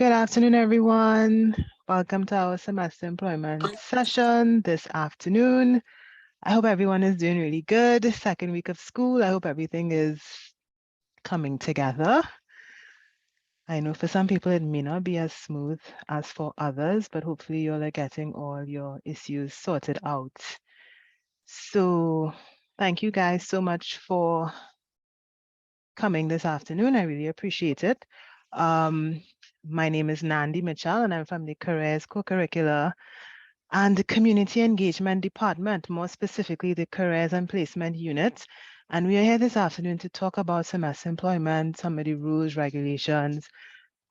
Good afternoon, everyone. Welcome to our semester employment session this afternoon. I hope everyone is doing really good. Second week of school. I hope everything is coming together. I know for some people it may not be as smooth as for others, but hopefully you all are getting all your issues sorted out. So thank you guys so much for coming this afternoon. I really appreciate it. My name is Nandi Mitchell, and I'm from the Careers Co-Curricular and the Community Engagement Department, more specifically the Careers and Placement Unit. And we are here this afternoon to talk about semester employment, some of the rules, regulations,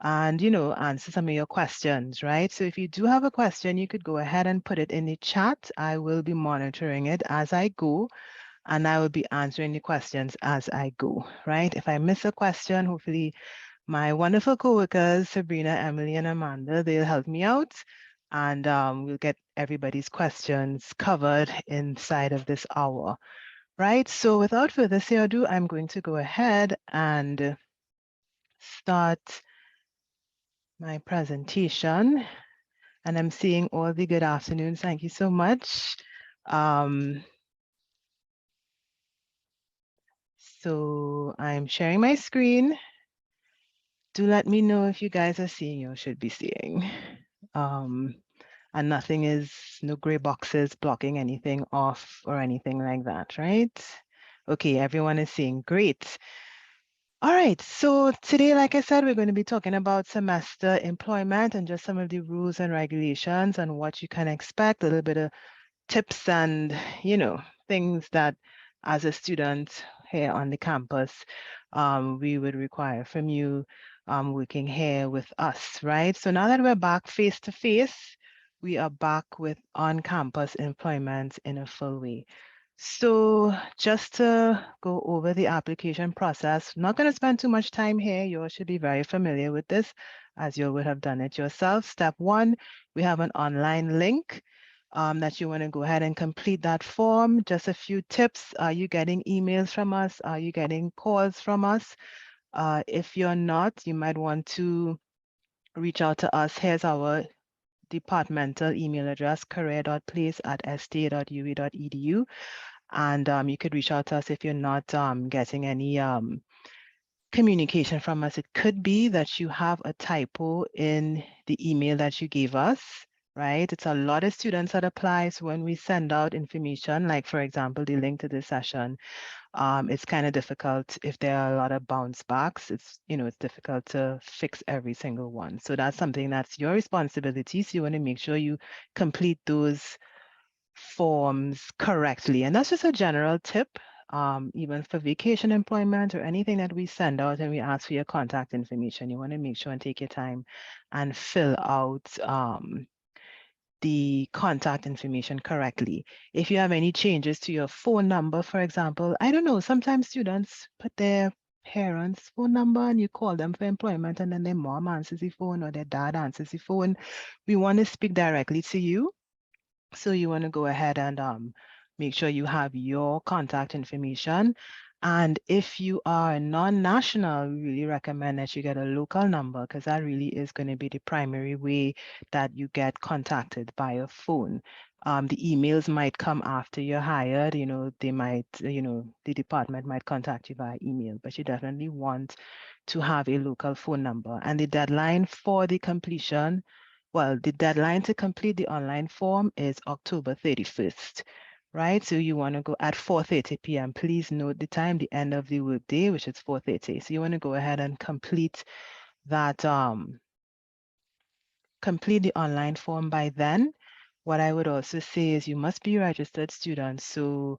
and, answer some of your questions, right? So if you do have a question, you could go ahead and put it in the chat. I will be monitoring it as I go, and I will be answering the questions as I go, right? If I miss a question, hopefully my wonderful coworkers, Sabrina, Emily, and Amanda, they'll help me out, and we'll get everybody's questions covered inside of this hour, right? So without further ado, I'm going to go ahead and start my presentation. And I'm seeing all the good afternoons. Thank you so much. So I'm sharing my screen. Do let me know if you guys are seeing or should be seeing. And nothing is, no gray boxes blocking anything off or anything like that, right? Okay, everyone is seeing, great. All right, so today, like I said, we're going to be talking about semester employment and just some of the rules and regulations and what you can expect, a little bit of tips and, things that as a student here on the campus, we would require from you working here with us, right? So now that we're back face to face, we are back with on-campus employment in a full way. So just to go over the application process, not going to spend too much time here. You all should be very familiar with this as you would have done it yourself. Step one, we have an online link that you want to go ahead and complete that form. Just a few tips. Are you getting emails from us? Are you getting calls from us? If you're not, you might want to reach out to us. Here's our departmental email address, career.place@sta.ue.edu. And you could reach out to us if you're not getting any communication from us. It could be that you have a typo in the email that you gave us, right? It's a lot of students that apply. So when we send out information, like for example, the link to this session, it's kind of difficult if there are a lot of bounce backs. It's difficult to fix every single one. So that's something that's your responsibility. So you want to make sure you complete those forms correctly. And that's just a general tip, even for vacation employment or anything that we send out and we ask for your contact information. You want to make sure and take your time and fill out the contact information correctly. If you have any changes to your phone number, for example, I don't know, sometimes students put their parents' phone number and you call them for employment and then their mom answers the phone or their dad answers the phone. We want to speak directly to you. So you want to go ahead and make sure you have your contact information. And if you are a non-national, we really recommend that you get a local number because that really is going to be the primary way that you get contacted by a phone. The emails might come after you're hired, they might, the department might contact you via email, but you definitely want to have a local phone number. And the deadline for the completion, well, the deadline to complete the online form is October 31st, right? So you want to go at 4:30 p.m. Please note the time, the end of the workday, which is 4:30. So you want to go ahead and complete that, complete the online form by then. What I would also say is you must be a registered student. So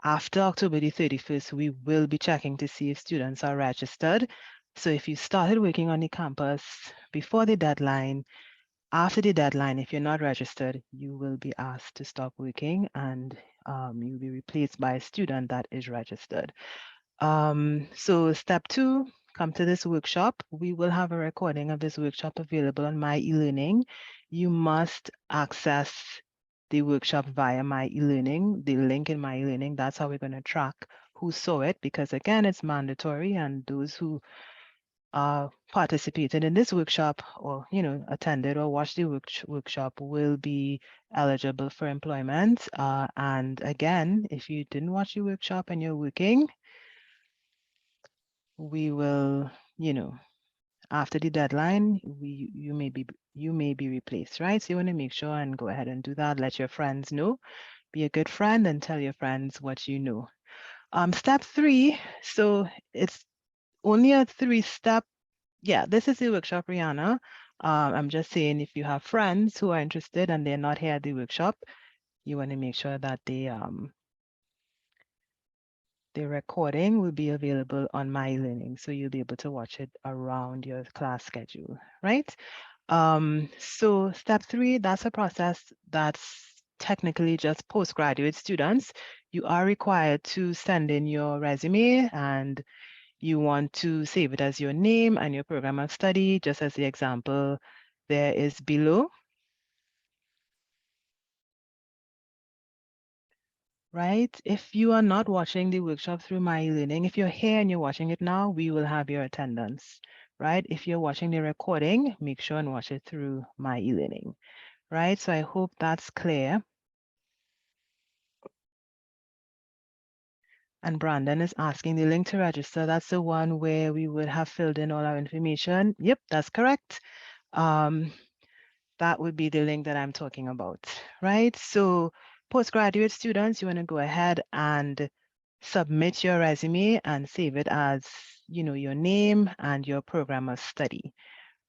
after October the 31st, we will be checking to see if students are registered. So if you started working on the campus before the deadline, after the deadline, if you're not registered, you will be asked to stop working and you'll be replaced by a student that is registered. So step two, come to this workshop. We will have a recording of this workshop available on My eLearning. You must access the workshop via My eLearning, the link in My eLearning. That's how we're going to track who saw it because again, it's mandatory and those who participated in this workshop or, attended or watched the workshop will be eligible for employment. And again, if you didn't watch the workshop and you're working, we will, after the deadline, you may be replaced, right? So you want to make sure and go ahead and do that. Let your friends know. Be a good friend and tell your friends what you know. Step 3, so it's only a 3-step. Yeah, this is the workshop, Rihanna. I'm just saying if you have friends who are interested and they're not here at the workshop, you want to make sure that the recording will be available on My Learning, so you'll be able to watch it around your class schedule, right? So step 3, that's a process that's technically just postgraduate students. You are required to send in your resume and you want to save it as your name and your program of study, just as the example there is below. Right? If you are not watching the workshop through My Learning, if you're here and you're watching it now, we will have your attendance, right? If you're watching the recording, make sure and watch it through My Learning, right? So I hope that's clear. And Brandon is asking the link to register. That's the one where we would have filled in all our information. Yep, that's correct. That would be the link that I'm talking about, right? So postgraduate students, you want to go ahead and submit your resume and save it as, your name and your program of study,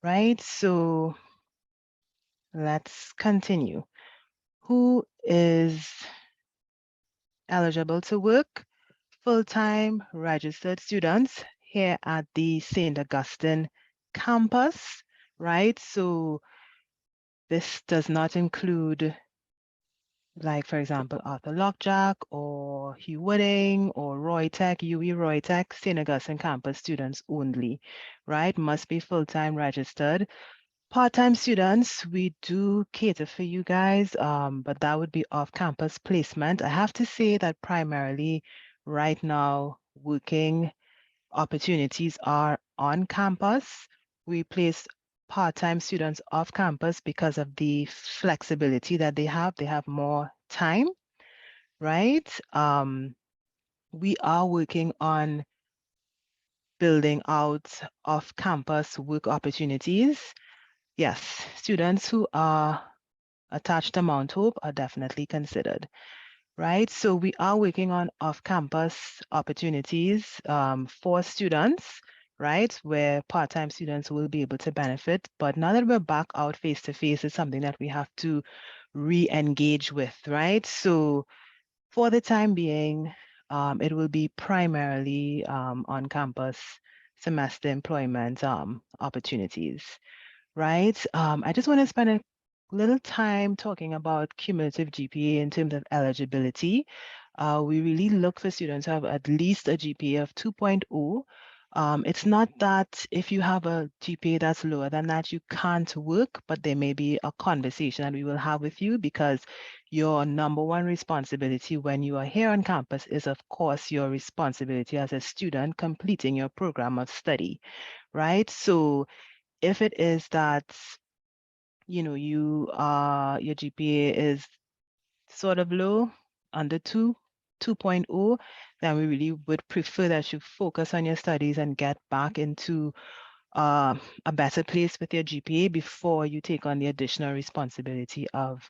right? So let's continue. Who is eligible to work? Full-time registered students here at the St. Augustine campus, right? So this does not include, like, for example, Arthur Lockjack or Hugh Wooding or Roy Tech, UWI Roy Tech, St. Augustine campus students only, right? Must be full-time registered. Part-time students, we do cater for you guys, but that would be off-campus placement. I have to say that primarily right now, working opportunities are on campus. We place part-time students off campus because of the flexibility that they have. They have more time, right? We are working on building out off-campus work opportunities. Yes, students who are attached to Mount Hope are definitely considered, right? So we are working on off-campus opportunities for students, right? Where part-time students will be able to benefit. But now that we're back out face-to-face, it's something that we have to re-engage with, right? So for the time being, it will be primarily on-campus semester employment opportunities, right? I just want to spend a little time talking about cumulative GPA in terms of eligibility. We really look for students who have at least a GPA of 2.0. It's not that if you have a GPA that's lower than that, you can't work, but there may be a conversation that we will have with you because your number one responsibility when you are here on campus is, of course, your responsibility as a student completing your program of study, right? So if it is that your GPA is sort of low, under 2.0, then we really would prefer that you focus on your studies and get back into a better place with your GPA before you take on the additional responsibility of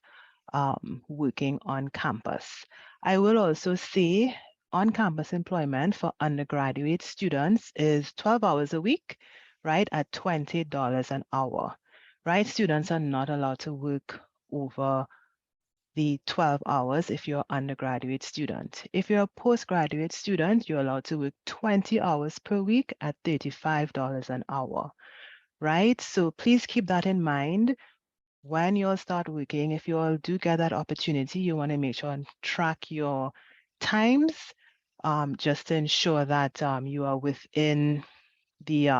working on campus. I will also say on-campus employment for undergraduate students is 12 hours a week, right, at $20 an hour, right? Students are not allowed to work over the 12 hours if you're an undergraduate student. If you're a postgraduate student, you're allowed to work 20 hours per week at $35 an hour, right? So please keep that in mind. When you'll start working, if you all do get that opportunity, you want to make sure and track your times just to ensure that you are within the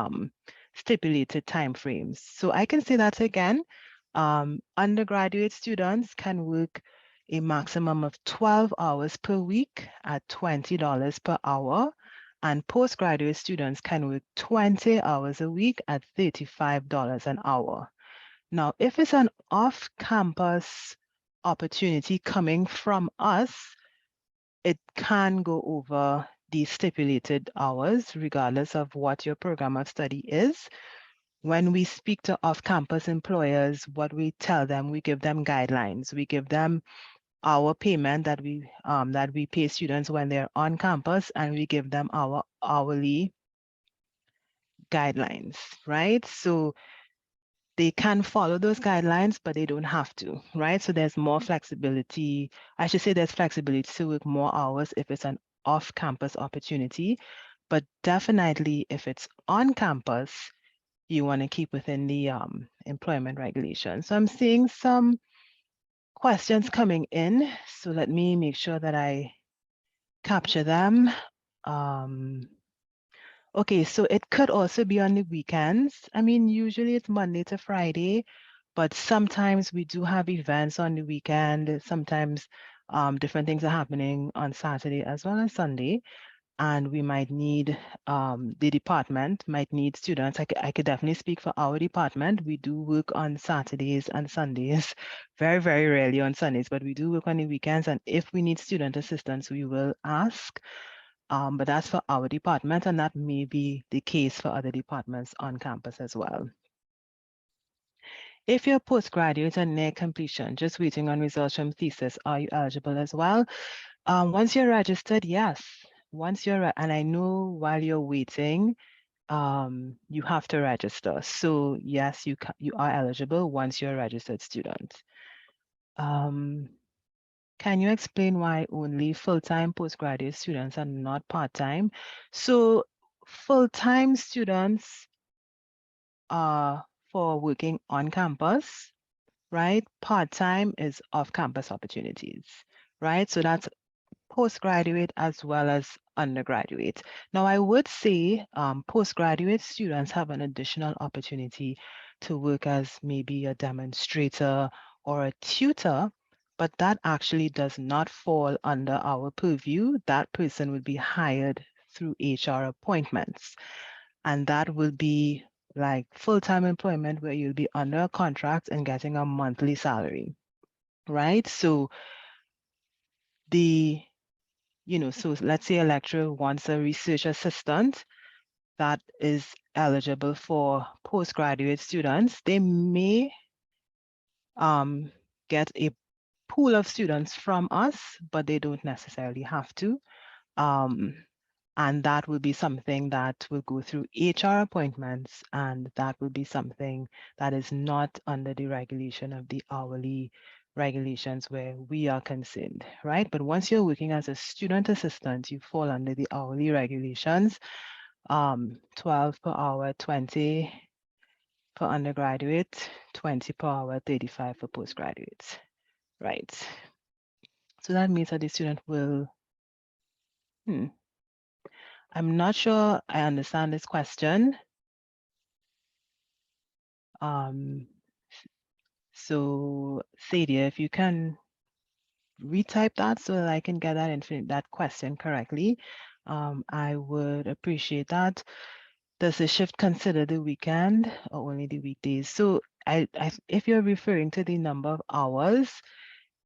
stipulated time frames. So I can say that again. Undergraduate students can work a maximum of 12 hours per week at $20 per hour. and postgraduate students can work 20 hours a week at $35 an hour. Now, if it's an off-campus opportunity coming from us, it can go over the stipulated hours, regardless of what your program of study is. When we speak to off-campus employers, what we tell them, we give them guidelines. We give them our payment that we pay students when they're on campus, and we give them our hourly guidelines, right? So they can follow those guidelines, but they don't have to, right? So there's more flexibility. I should say there's flexibility to work more hours if it's an off-campus opportunity, but definitely if it's on campus, you want to keep within the employment regulations. So I'm seeing some questions coming in. So let me make sure that I capture them. Okay, so it could also be on the weekends. I mean, usually it's Monday to Friday, but sometimes we do have events on the weekend. Sometimes different things are happening on Saturday as well as Sunday, and we might need, the department might need students. I could definitely speak for our department. We do work on Saturdays and Sundays, very, very rarely on Sundays, but we do work on the weekends. And if we need student assistance, we will ask. But that's for our department, and that may be the case for other departments on campus as well. If you're a postgraduate and near completion, just waiting on results from thesis, are you eligible as well? Once you're registered, yes. Once you're, and I know while you're waiting, you have to register. So yes, you are eligible once you're a registered student. Can you explain why only full-time postgraduate students are not part-time? So full-time students are for working on campus, right? Part-time is off-campus opportunities, right? So that's postgraduate as well as undergraduate. Now, I would say postgraduate students have an additional opportunity to work as maybe a demonstrator or a tutor, but that actually does not fall under our purview. That person would be hired through HR appointments, and that will be like full-time employment where you'll be under a contract and getting a monthly salary, right? So so let's say a lecturer wants a research assistant that is eligible for postgraduate students. They may get a pool of students from us, but they don't necessarily have to. And that will be something that will go through HR appointments, and that will be something that is not under the regulation of the hourly regulations where we are concerned, right? But once you're working as a student assistant, you fall under the hourly regulations, 12 per hour, 20 for undergraduate, 20 per hour, 35 for postgraduates, right? So that means that the student will, I'm not sure I understand this question. So Sadia, if you can retype that so that I can get that question correctly, I would appreciate that. Does the shift consider the weekend or only the weekdays? So if you're referring to the number of hours,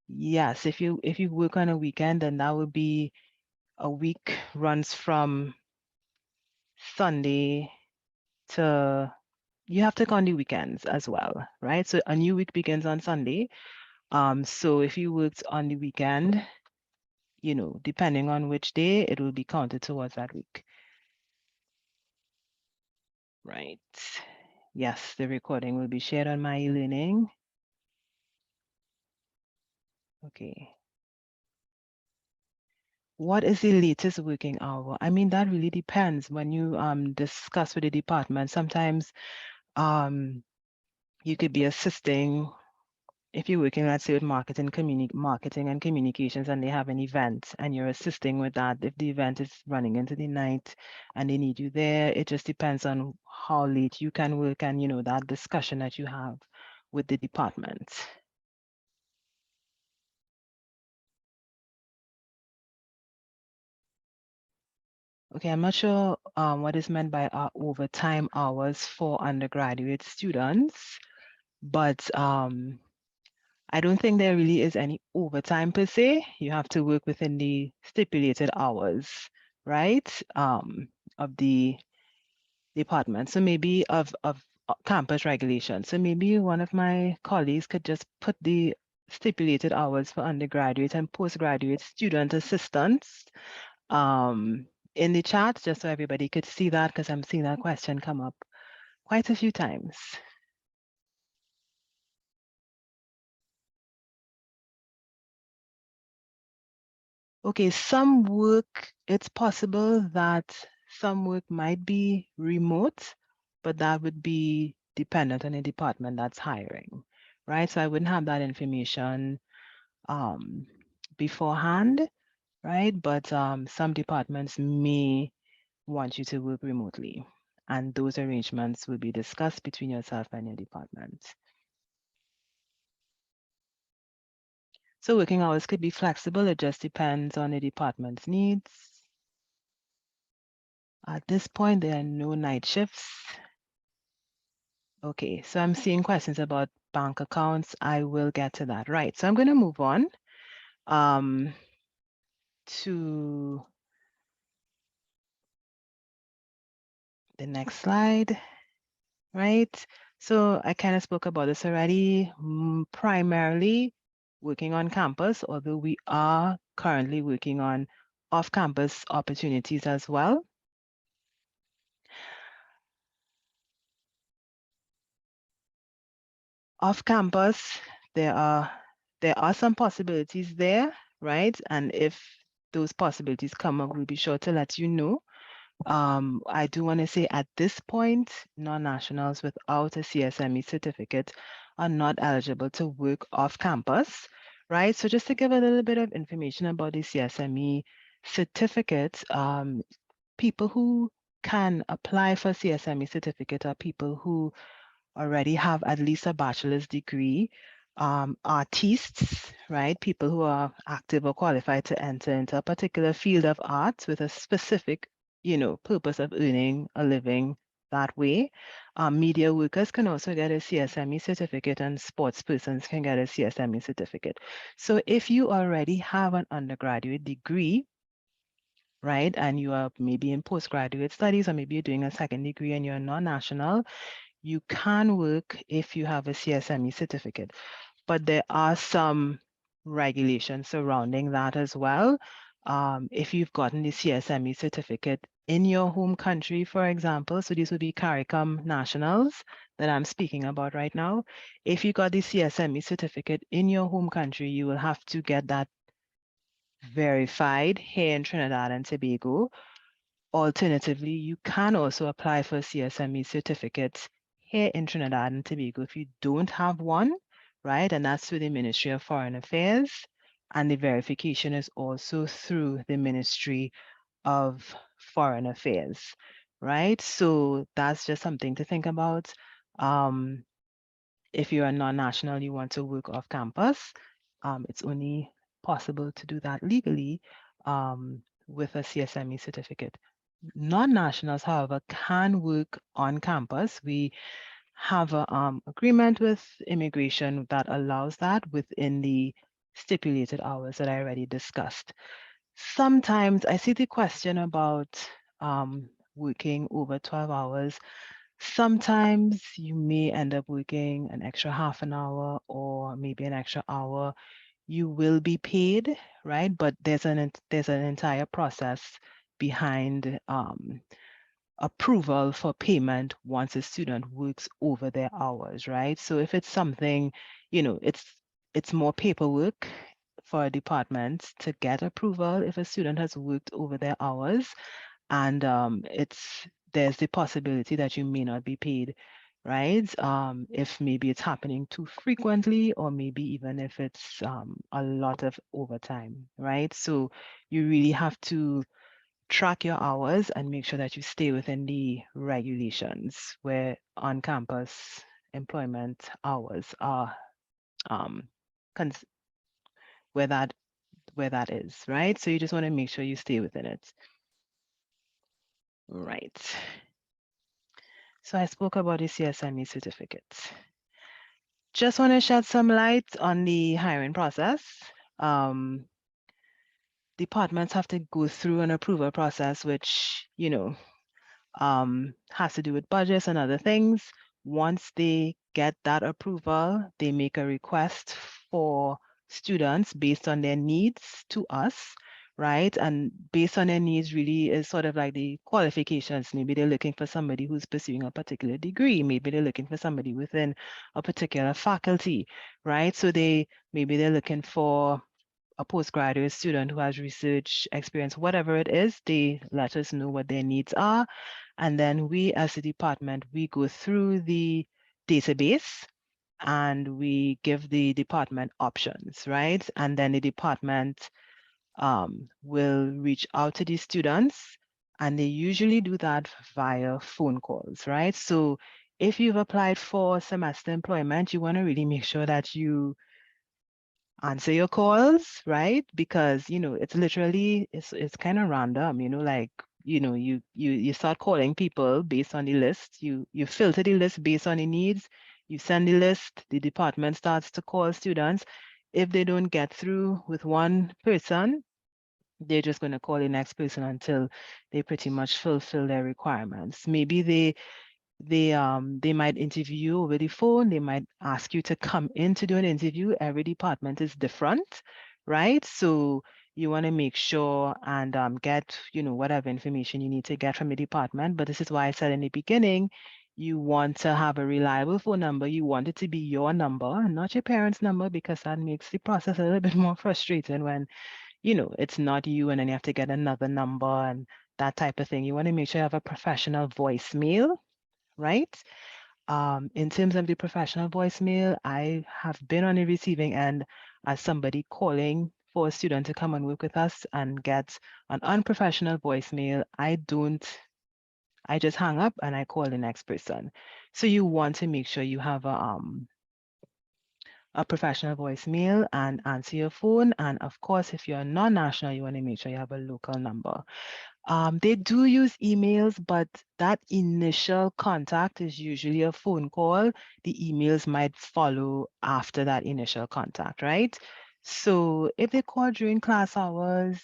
yes, if you work on a weekend, then that would be a week runs from Sunday to, you have to count the weekends as well, right? So a new week begins on Sunday. So if you worked on the weekend, depending on which day, it will be counted towards that week. Right. Yes, the recording will be shared on my e-learning. Okay. What is the latest working hour? I mean, that really depends when you discuss with the department. Sometimes you could be assisting if you're working, let's say, with marketing and communications, and they have an event and you're assisting with that. If the event is running into the night and they need you there, it just depends on how late you can work and, that discussion that you have with the department. Okay, I'm not sure what is meant by overtime hours for undergraduate students, but I don't think there really is any overtime per se. You have to work within the stipulated hours, right, of the department. So maybe of campus regulations. So maybe one of my colleagues could just put the stipulated hours for undergraduate and postgraduate student assistants um, in the chat, just so everybody could see that, because I'm seeing that question come up quite a few times. Okay, some work, it's possible that some work might be remote, but that would be dependent on the department that's hiring, right? So I wouldn't have that information um, beforehand, right? But some departments may want you to work remotely, and those arrangements will be discussed between yourself and your department. So working hours could be flexible. It just depends on the department's needs. At this point, there are no night shifts. Okay, so I'm seeing questions about bank accounts. I will get to that. Right, so I'm going to move on to the next slide, right? So I kind of spoke about this already, primarily working on campus, although we are currently working on off-campus opportunities as well. Off campus, there are some possibilities there, right? And if those possibilities come up, we'll be sure to let you know. I do want to say at this point, non-nationals without a CSME certificate are not eligible to work off campus, right? So just to give a little bit of information about the CSME certificate, people who can apply for CSME certificate are people who already have at least a bachelor's degree, artists, right? People who are active or qualified to enter into a particular field of arts with a specific, purpose of earning a living that way. Media workers can also get a CSME certificate, and sports persons can get a CSME certificate. So if you already have an undergraduate degree, right, and you are maybe in postgraduate studies, or maybe you're doing a second degree and you're non-national, you can work if you have a CSME certificate, but there are some regulations surrounding that as well. If you've gotten the CSME certificate in your home country, for example, so these would be CARICOM nationals that I'm speaking about right now. If you got the CSME certificate in your home country, you will have to get that verified here in Trinidad and Tobago. Alternatively, you can also apply for CSME certificates here in Trinidad and Tobago if you don't have one, right? And that's through the Ministry of Foreign Affairs. And the verification is also through the Ministry of Foreign Affairs, right? So that's just something to think about. If you're a non-national, you want to work off campus, it's only possible to do that legally with a CSME certificate. Non-nationals, however, can work on campus. We have an agreement with immigration that allows that within the stipulated hours that I already discussed. Sometimes I see the question about working over 12 hours. Sometimes you may end up working an extra half an hour or maybe an extra hour. You will be paid, right? But there's an entire process behind approval for payment once a student works over their hours, right? So if it's something, it's more paperwork for a department to get approval if a student has worked over their hours, and there's the possibility that you may not be paid, right? If maybe it's happening too frequently, or maybe even if it's a lot of overtime, right? So you really have to track your hours and make sure that you stay within the regulations where on-campus employment hours are um, where that is, right? So you just want to make sure you stay within it. Right. So I spoke about the CSME certificates. Just want to shed some light on the hiring process. Um, Departments have to go through an approval process, which, has to do with budgets and other things. Once they get that approval, they make a request for students based on their needs to us, right? And based on their needs really is sort of like the qualifications. Maybe they're looking for somebody who's pursuing a particular degree. Maybe they're looking for somebody within a particular faculty, right? So maybe they're looking for a postgraduate student who has research experience, whatever it is, they let us know what their needs are. And then we as a department, we go through the database and we give the department options, right? And then the department will reach out to the students, and they usually do that via phone calls, right? So if you've applied for semester employment, you want to really make sure that you answer your calls, right? Because it's literally it's kind of random, like you start calling people based on the list. You filter the list based on the needs. You send the list. The department starts to call students. If they don't get through with one person, they're just going to call the next person until they pretty much fulfill their requirements. Maybe they might interview you over the phone. They might ask you to come in to do an interview. Every department is different, right? So you want to make sure and get, whatever information you need to get from the department. But this is why I said in the beginning, you want to have a reliable phone number. You want it to be your number, not your parents' number, because that makes the process a little bit more frustrating when, it's not you and then you have to get another number and that type of thing. You want to make sure you have a professional voicemail, right? In terms of the professional voicemail, I have been on the receiving end as somebody calling for a student to come and work with us and get an unprofessional voicemail. I just hang up and I call the next person. So you want to make sure you have a professional voicemail and answer your phone. And of course, if you're non-national, you want to make sure you have a local number. They do use emails, but that initial contact is usually a phone call. The emails might follow after that initial contact, right? So if they call during class hours,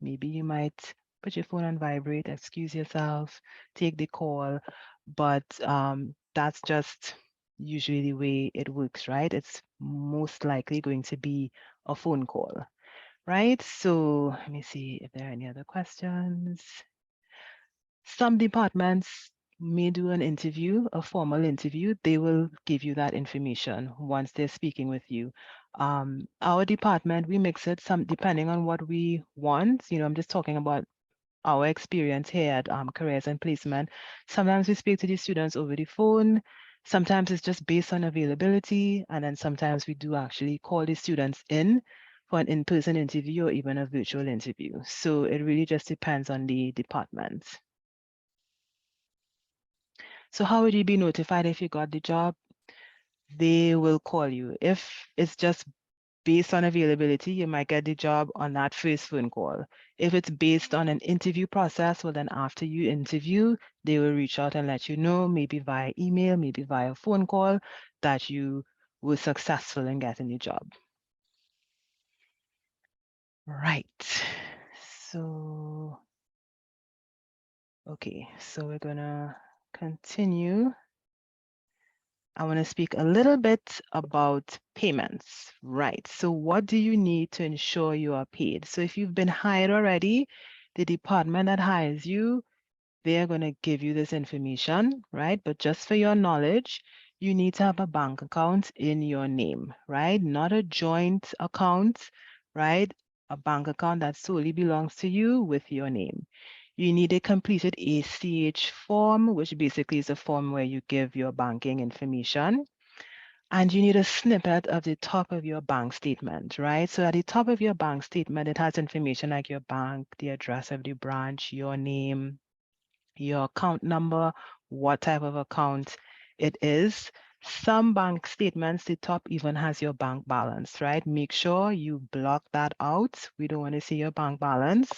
maybe you might put your phone on vibrate, excuse yourself, take the call, but that's just usually the way it works, right? It's most likely going to be a phone call, right? So let me see if there are any other questions. Some departments may do an interview, a formal interview. They will give you that information once they're speaking with you. Our department, we mix it some depending on what we want. I'm just talking about our experience here at Careers and Placement. Sometimes we speak to the students over the phone. Sometimes it's just based on availability. And then sometimes we do actually call the students in for an in-person interview or even a virtual interview. So it really just depends on the department. So how would you be notified if you got the job? They will call you. If it's just based on availability, you might get the job on that first phone call. If it's based on an interview process, well, then after you interview, they will reach out and let you know, maybe via email, maybe via phone call, that you were successful in getting the job. Right. So, okay, so we're gonna continue. I want to speak a little bit about payments, right? So what do you need to ensure you are paid? So if you've been hired already, the department that hires you, they're going to give you this information, right? But just for your knowledge, you need to have a bank account in your name, right? Not a joint account, right? A bank account that solely belongs to you with your name. You need a completed ACH form, which basically is a form where you give your banking information. And you need a snippet of the top of your bank statement, right? So at the top of your bank statement, it has information like your bank, the address of the branch, your name, your account number, what type of account it is. Some bank statements, the top even has your bank balance, right? Make sure you block that out. We don't want to see your bank balance,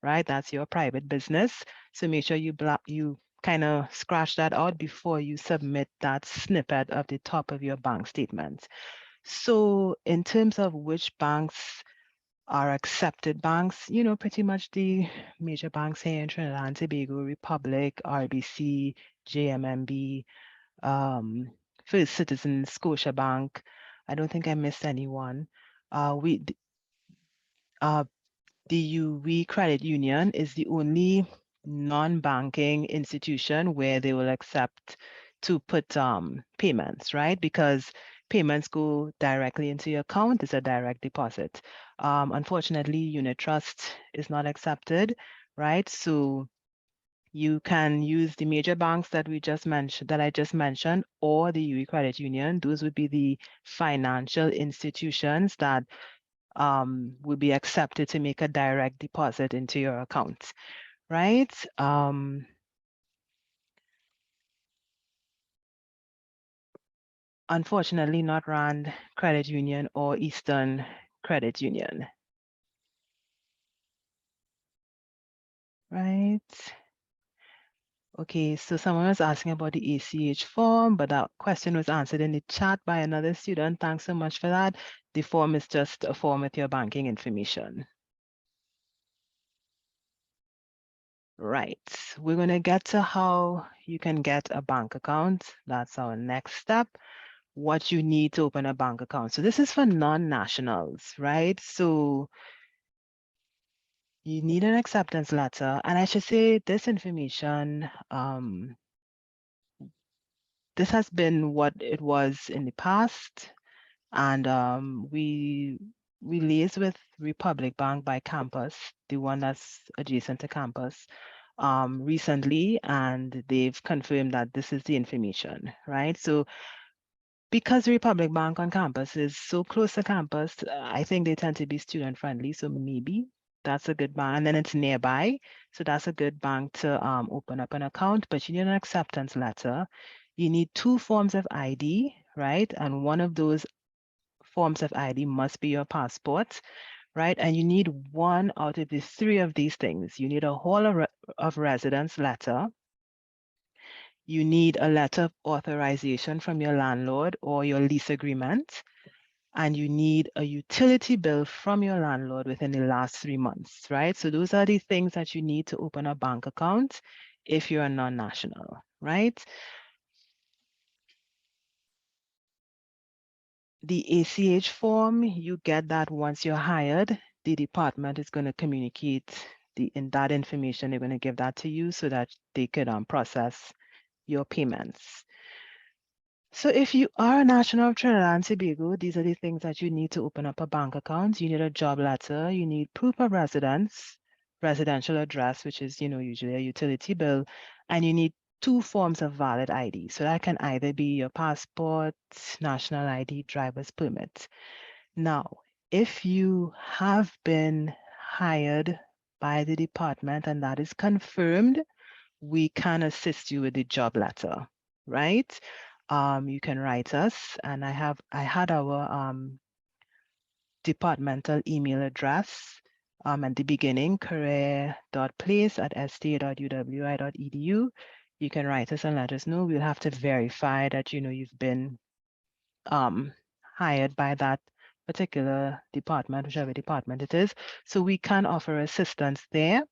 right? That's your private business. So make sure you kind of scratch that out before you submit that snippet of the top of your bank statement. So in terms of which banks are accepted banks, pretty much the major banks here in Trinidad and Tobago, Republic, RBC, JMMB, um, First Citizens, Scotiabank. I don't think I missed anyone. Uh, the UWI Credit Union is the only non-banking institution where they will accept to put payments, right? Because payments go directly into your account. It's a direct deposit. Unfortunately, unit trust is not accepted, right? So you can use the major banks that I just mentioned, or the UWI Credit Union. Those would be the financial institutions that would be accepted to make a direct deposit into your account, right? Unfortunately, not Rand Credit Union or Eastern Credit Union, right? Okay, so someone was asking about the ACH form, but that question was answered in the chat by another student. Thanks so much for that. The form is just a form with your banking information. Right, we're going to get to how you can get a bank account. That's our next step. What you need to open a bank account. So this is for non-nationals, right? So you need an acceptance letter. And I should say this information, this has been what it was in the past. And we liaise with Republic Bank by campus, the one that's adjacent to campus, recently, and they've confirmed that this is the information, right? So because Republic Bank on campus is so close to campus, I think they tend to be student friendly. So maybe that's a good bank. And then it's nearby. So that's a good bank to open up an account, but you need an acceptance letter. You need 2 forms of ID, right? And one of those forms of ID must be your passport, right? And you need one out of the 3 of these things. You need a hall of residence letter. You need a letter of authorization from your landlord or your lease agreement, and you need a utility bill from your landlord within the last 3 months, right? So those are the things that you need to open a bank account if you're a non-national, right? The ACH form, you get that once you're hired. The department is going to communicate in that information. They're going to give that to you so that they could process your payments. So if you are a national of Trinidad and Tobago, these are the things that you need to open up a bank account. You need a job letter, you need proof of residence, residential address, which is, usually a utility bill, and you need 2 forms of valid ID. So that can either be your passport, national ID, driver's permit. Now, if you have been hired by the department and that is confirmed, we can assist you with the job letter, right? You can write us, and I had our departmental email address at the beginning, career.place@sta.uwi.edu. You can write us and let us know. We'll have to verify that you've been hired by that particular department, whichever department it is. So we can offer assistance there.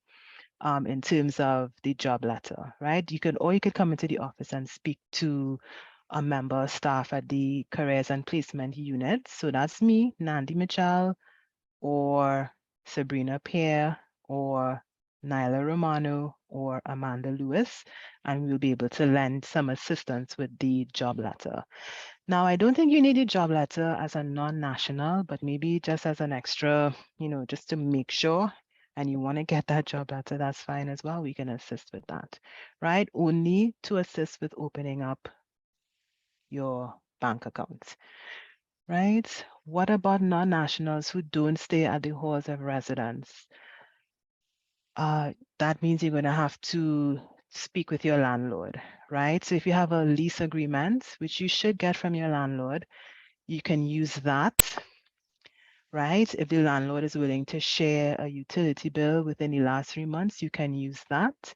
In terms of the job letter, right? You could come into the office and speak to a member of staff at the careers and placement unit. So that's me, Nandi Mitchell, or Sabrina Pear, or Nyla Romano, or Amanda Lewis, and we'll be able to lend some assistance with the job letter. Now, I don't think you need a job letter as a non-national, but maybe just as an extra, just to make sure, and you want to get that job letter, that's fine as well. We can assist with that, right? Only to assist with opening up your bank accounts, right? What about non-nationals who don't stay at the halls of residence? That means you're going to have to speak with your landlord, right? So if you have a lease agreement, which you should get from your landlord, you can use that, right? If the landlord is willing to share a utility bill within the last 3 months, you can use that,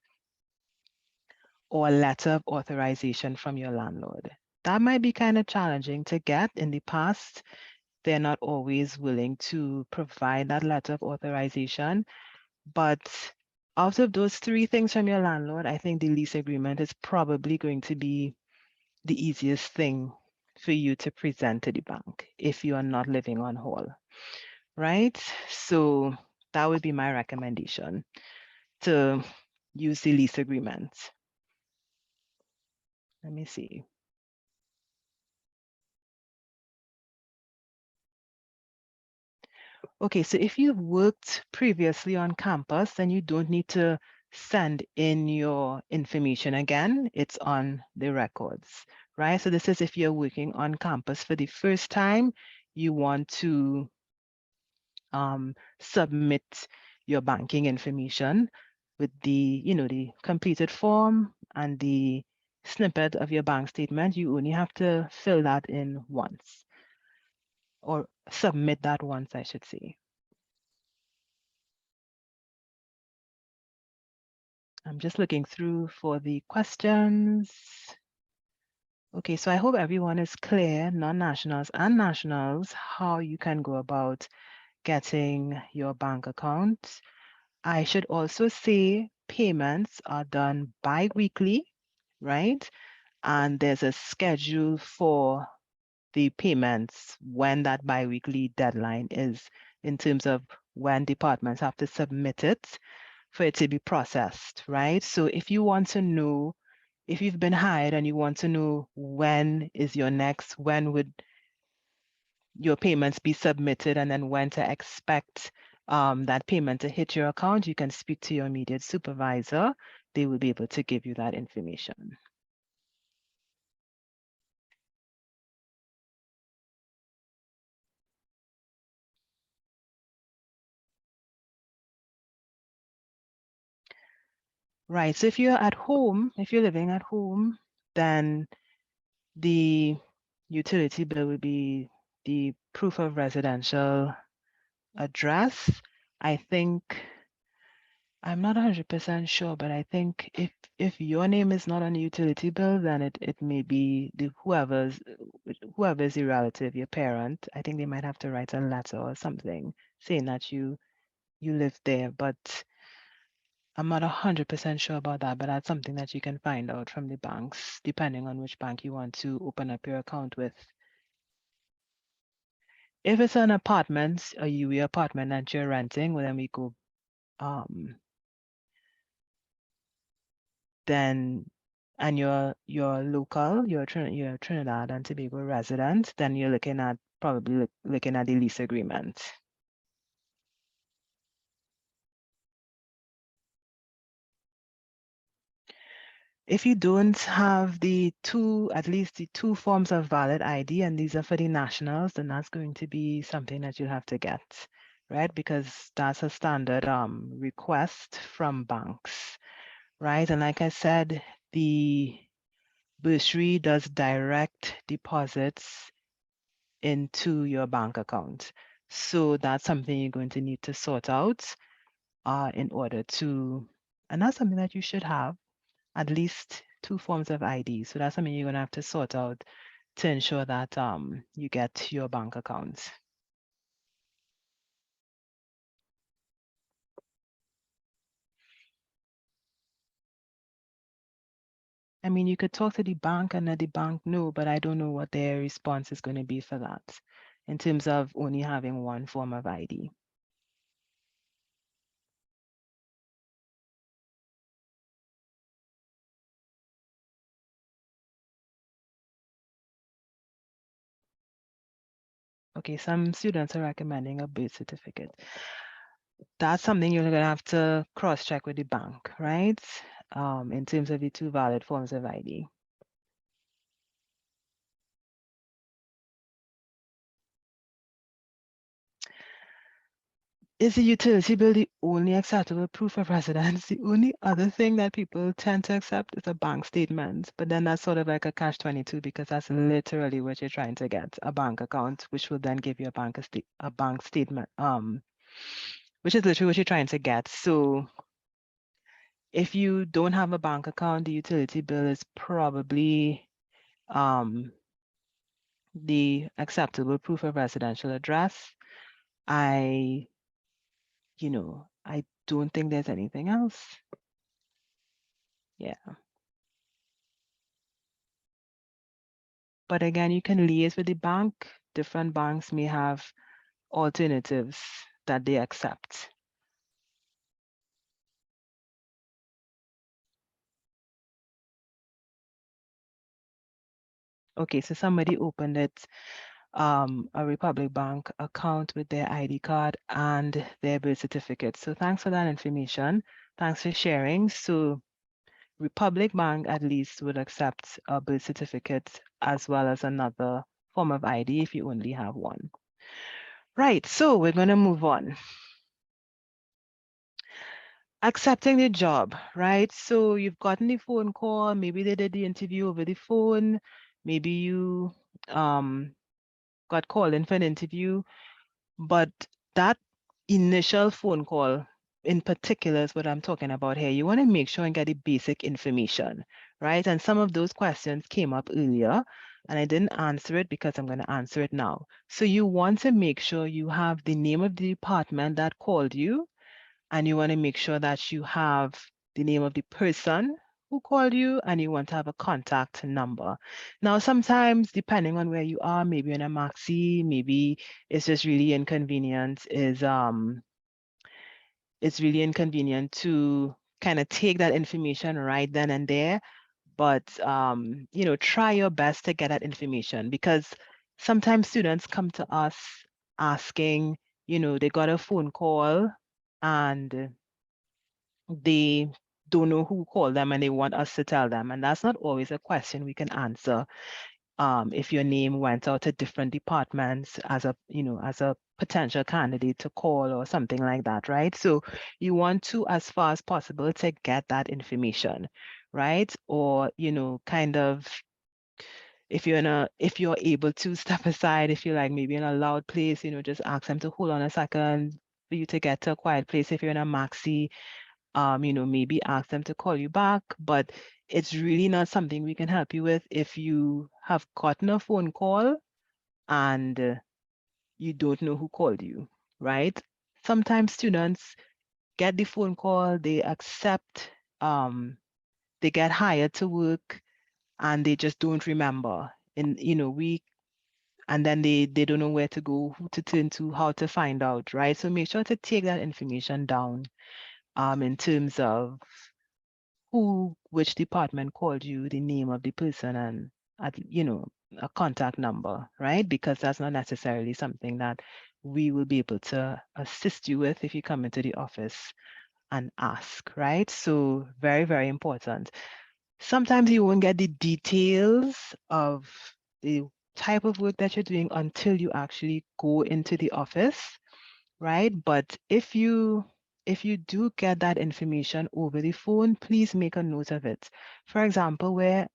or a letter of authorization from your landlord. That might be kind of challenging to get. In the past, they're not always willing to provide that letter of authorization. But out of those 3 things from your landlord, I think the lease agreement is probably going to be the easiest thing for you to present to the bank if you are not living on hall, right? So that would be my recommendation, to use the lease agreement. Let me see. Okay, so if you've worked previously on campus, then you don't need to send in your information again. It's on the records, right? So this is if you're working on campus for the first time, you want to submit your banking information with the, the completed form and the snippet of your bank statement. You only have to fill that in once, or submit that once, I should say. I'm just looking through for the questions. Okay, so I hope everyone is clear, non-nationals and nationals, how you can go about getting your bank account. I should also say payments are done bi-weekly, right? And there's a schedule for the payments when that bi-weekly deadline is, in terms of when departments have to submit it for it to be processed, right? So if you want to know, if you've been hired and you want to know when would your payments be submitted, and then when to expect that payment to hit your account, you can speak to your immediate supervisor. They will be able to give you that information. Right, so if you're at home, if you're living at home, then the utility bill will be the proof of residential address. I think, I'm not 100% sure, but I think if your name is not on the utility bill, then it may be whoever's the relative, your parent. I think they might have to write a letter or something saying that you live there, but I'm not 100% sure about that, but that's something that you can find out from the banks, depending on which bank you want to open up your account with. If it's an apartment, a UWI apartment that you're renting, well, then we go, then, and you're local, you're Trinidad and Tobago resident, then you're looking at probably looking at the lease agreement. If you don't have at least the 2 forms of valid ID, and these are for the nationals, then that's going to be something that you'll have to get, right? Because that's a standard request from banks, right? And like I said, the bursary does direct deposits into your bank account. So that's something you're going to need to sort out in order to, and that's something that you should have, at least 2 forms of ID. So that's something you're going to have to sort out to ensure that you get your bank account. I mean, you could talk to the bank and let the bank know, but I don't know what their response is going to be for that in terms of only having 1 form of ID. Okay, some students are recommending a birth certificate. That's something you're going to have to cross-check with the bank, right? In terms of the 2 valid forms of ID. Is the utility bill the only acceptable proof of residence? The only other thing that people tend to accept is a bank statement, but then that's sort of like a catch-22 because that's literally what you're trying to get, a bank account, which will then give you a bank statement, which is literally what you're trying to get. So if you don't have a bank account, the utility bill is probably the acceptable proof of residential address. I don't think there's anything else. Yeah. But again, you can liaise with the bank. Different banks may have alternatives that they accept. Okay, so somebody opened a Republic Bank account with their ID card and their birth certificate. So thanks for that information. Thanks for sharing. So Republic Bank at least would accept a birth certificate as well as another form of ID if you only have one. Right, so we're going to move on. Accepting the job, right? So you've gotten the phone call, maybe they did the interview over the phone, maybe you got called in for an interview, but that initial phone call in particular is what I'm talking about here. You want to make sure and get the basic information, right? And some of those questions came up earlier, and I didn't answer it because I'm going to answer it now. So you want to make sure you have the name of the department that called you, and you want to make sure that you have the name of the person who called you, and you want to have a contact number. Now, sometimes, depending on where you are, maybe in a maxi, maybe it's just really inconvenient, it's really inconvenient to kind of take that information right then and there. But try your best to get that information, because sometimes students come to us asking, they got a phone call and they don't know who called them and they want us to tell them. And that's not always a question we can answer. If your name went out to different departments as a potential candidate to call or something like that, right? So you want to, as far as possible, to get that information, right? Or, kind of, if you're able to step aside, if you're like maybe in a loud place, just ask them to hold on a second for you to get to a quiet place. If you're in a maxi, maybe ask them to call you back, but it's really not something we can help you with if you have gotten a phone call and you don't know who called you, right? Sometimes students get the phone call, they accept, they get hired to work, and they just don't remember. And and then they don't know where to go, who to turn to, how to find out, right? So make sure to take that information down in terms of which department called you, the name of the person, and a contact number, right? Because that's not necessarily something that we will be able to assist you with if you come into the office and ask, right? So very, very important. Sometimes you won't get the details of the type of work that you're doing until you actually go into the office, right? But if you do get that information over the phone, please make a note of it. For example, where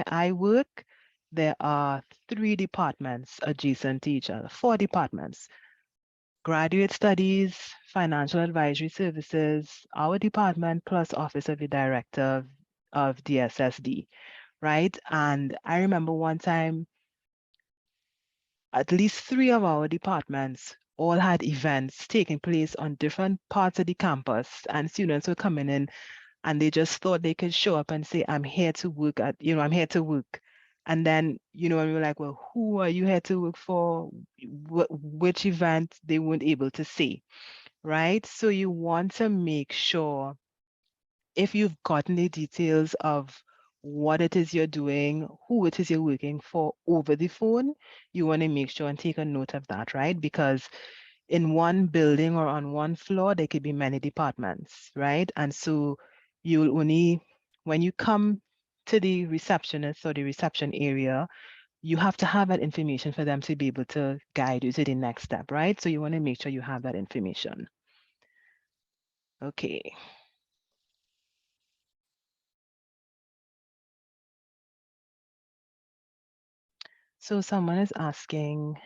I work, there are 3 departments adjacent to each other, 4 departments: graduate studies, financial advisory services, our department, plus office of the director of DSSD, right? And I remember one time at least 3 of our departments all had events taking place on different parts of the campus, and students were coming in and they just thought they could show up and say, I'm here to work I'm here to work. And then, and we were like, well, who are you here to work for? Which event? They weren't able to say, right? So you want to make sure, if you've gotten the details of what it is you're doing, who it is you're working for over the phone, you want to make sure and take a note of that, right? Because in one building or on one floor, there could be many departments, right? And so you'll only, when you come to the receptionist or the reception area, you have to have that information for them to be able to guide you to the next step, right? So you want to make sure you have that information. Okay. So someone is asking,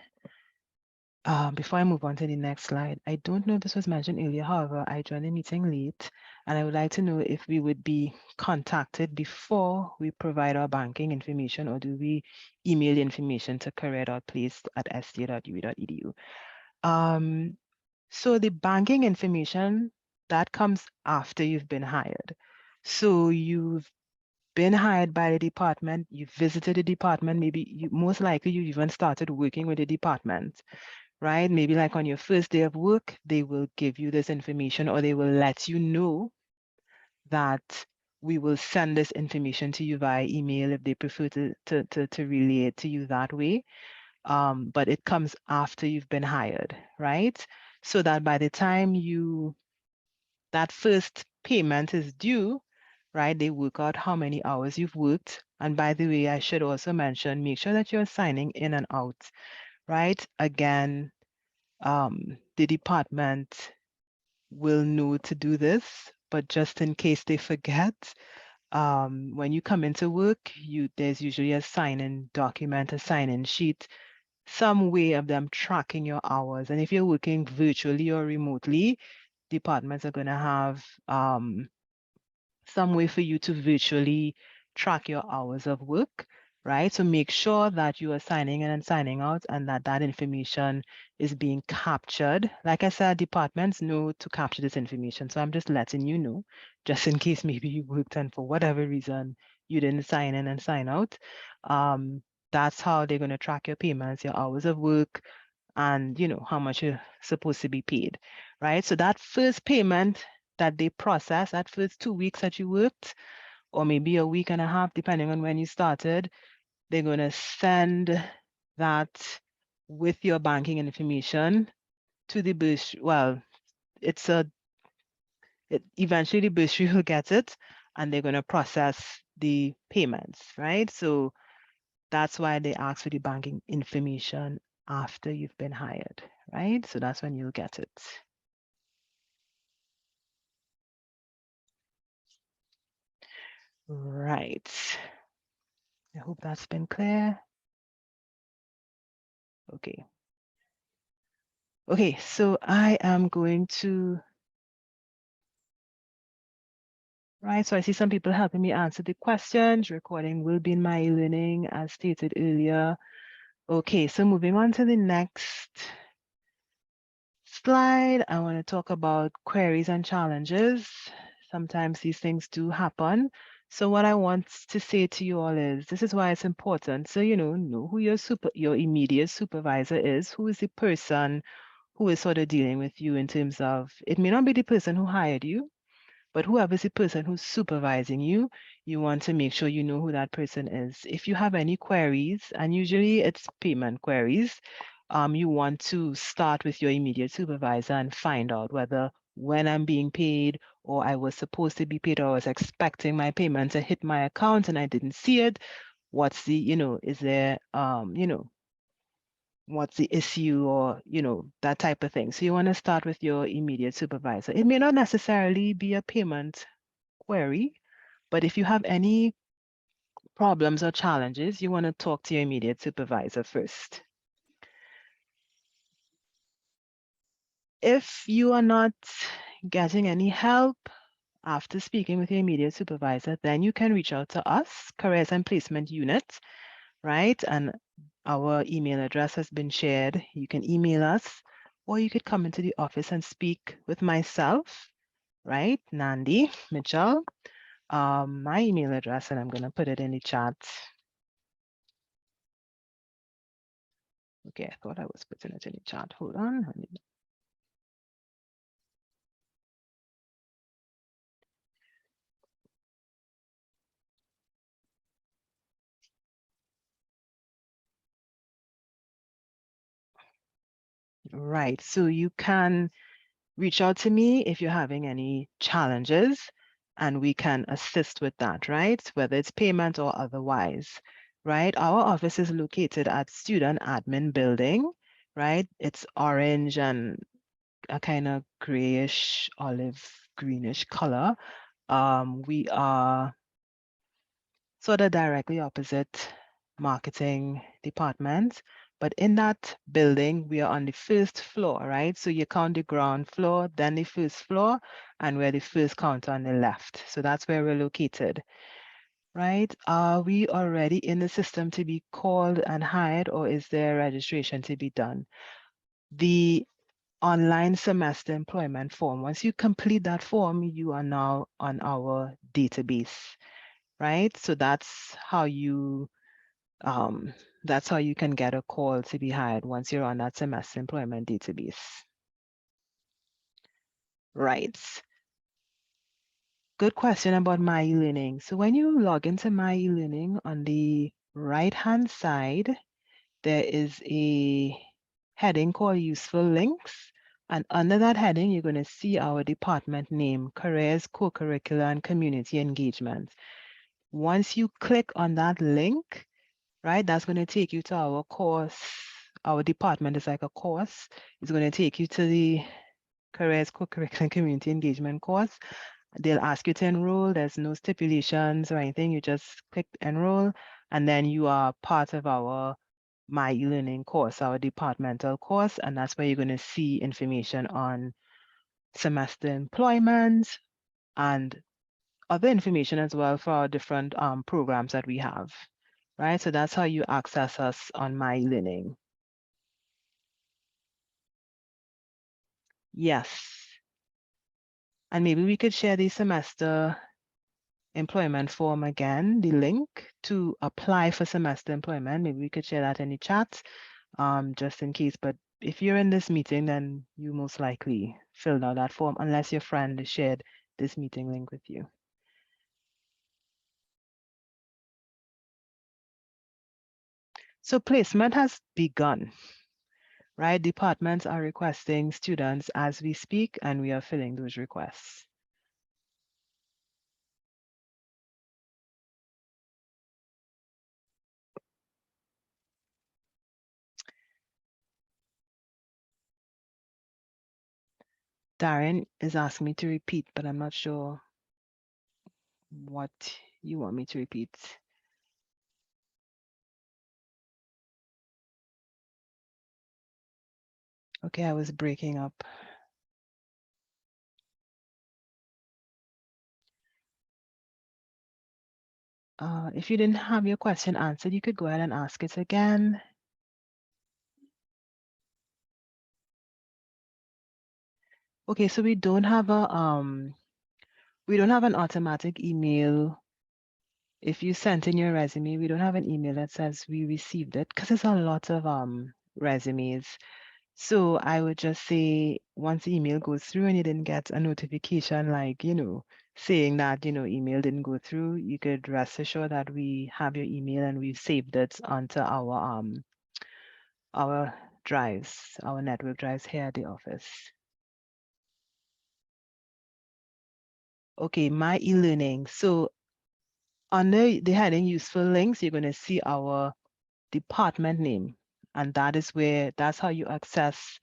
before I move on to the next slide, I don't know if this was mentioned earlier. However, I joined the meeting late, and I would like to know if we would be contacted before we provide our banking information, or do we email the information to career.place@sta.ui.edu? So the banking information, that comes after you've been hired. So you've been hired by the department, you visited the department, maybe most likely you even started working with the department, right? Maybe like on your first day of work, they will give you this information, or they will let you know that we will send this information to you via email if they prefer to relay it to you that way. But it comes after you've been hired, right? So that by the time that first payment is due, right? They work out how many hours you've worked. And by the way, I should also mention, make sure that you're signing in and out, right? Again, the department will know to do this, but just in case they forget, when you come into work, there's usually a sign-in document, a sign-in sheet, some way of them tracking your hours. And if you're working virtually or remotely, departments are going to have some way for you to virtually track your hours of work, right? So make sure that you are signing in and signing out, and that information is being captured. Like I said, departments know to capture this information. So I'm just letting you know, just in case maybe you worked and for whatever reason you didn't sign in and sign out. That's how they're going to track your payments, your hours of work, and how much you're supposed to be paid, right? So that first payment that they process, that first 2 weeks that you worked, or maybe a week and a half, depending on when you started, they're going to send that with your banking information to the bursary. Well, eventually the bursary will get it, and they're going to process the payments, right? So that's why they ask for the banking information after you've been hired, right? So that's when you'll get it. Right. I hope that's been clear. Okay. Okay, so I am going to, right, so I see some people helping me answer the questions. Recording will be in my e-learning as stated earlier. Okay, so moving on to the next slide, I want to talk about queries and challenges. Sometimes these things do happen. So what I want to say to you all is, this is why it's important. So, know who your immediate supervisor is, who is the person who is sort of dealing with you in terms of, it may not be the person who hired you, but whoever is the person who's supervising you, you want to make sure you know who that person is. If you have any queries, and usually it's payment queries, you want to start with your immediate supervisor and find out whether when I'm being paid, or I was supposed to be paid, or I was expecting my payment to hit my account and I didn't see it. What's the, is there, what's the issue, or that type of thing. So you want to start with your immediate supervisor. It may not necessarily be a payment query, but if you have any problems or challenges, you want to talk to your immediate supervisor first. If you are not getting any help after speaking with your immediate supervisor, then you can reach out to us, Careers and Placement Unit, right? And our email address has been shared. You can email us, or you could come into the office and speak with myself, right? Nandi Mitchell. My email address, and I'm going to put it in the chat. Okay, I thought I was putting it in the chat. Hold on. Right, so you can reach out to me if you're having any challenges, and we can assist with that, right? Whether it's payment or otherwise, right? Our office is located at Student Admin Building, right? It's orange and a kind of grayish olive greenish color. We are sort of directly opposite marketing department, but in that building, we are on the first floor, right? So you count the ground floor, then the first floor, and we're the first counter on the left. So that's where we're located, right? Are we already in the system to be called and hired, or is there registration to be done? The online semester employment form, once you complete that form, you are now on our database, right? So um, that's how you can get a call to be hired once you're on that semester employment database. Right. Good question about My eLearning. So when you log into My eLearning, on the right-hand side, there is a heading called Useful Links. And under that heading, you're going to see our department name, Careers, Co-curricular, and Community Engagement. Once you click on that link, right, that's going to take you to our course. Our department is like a course. It's going to take you to the Careers, Co-curricular, and Community Engagement course. They'll ask you to enroll. There's no stipulations or anything. You just click enroll, and then you are part of our My eLearning course, our departmental course, and that's where you're going to see information on semester employment and other information as well for our different programs that we have, right? So that's how you access us on My eLearning. Yes. And maybe we could share the semester employment form again, the link to apply for semester employment. Maybe we could share that in the chat, just in case. But if you're in this meeting, then you most likely filled out that form unless your friend shared this meeting link with you. So placement has begun, right? Departments are requesting students as we speak, and we are filling those requests. Darren is asking me to repeat, but I'm not sure what you want me to repeat. Okay, I was breaking up. If you didn't have your question answered, you could go ahead and ask it again. Okay, so we don't have an automatic email. If you sent in your resume, we don't have an email that says we received it because there's a lot of resumes. So I would just say once the email goes through and you didn't get a notification like, saying that, email didn't go through, you could rest assured that we have your email and we've saved it onto our drives, our network drives here at the office. Okay, My eLearning. So under the heading Useful Links, you're going to see our department name. And that's how you access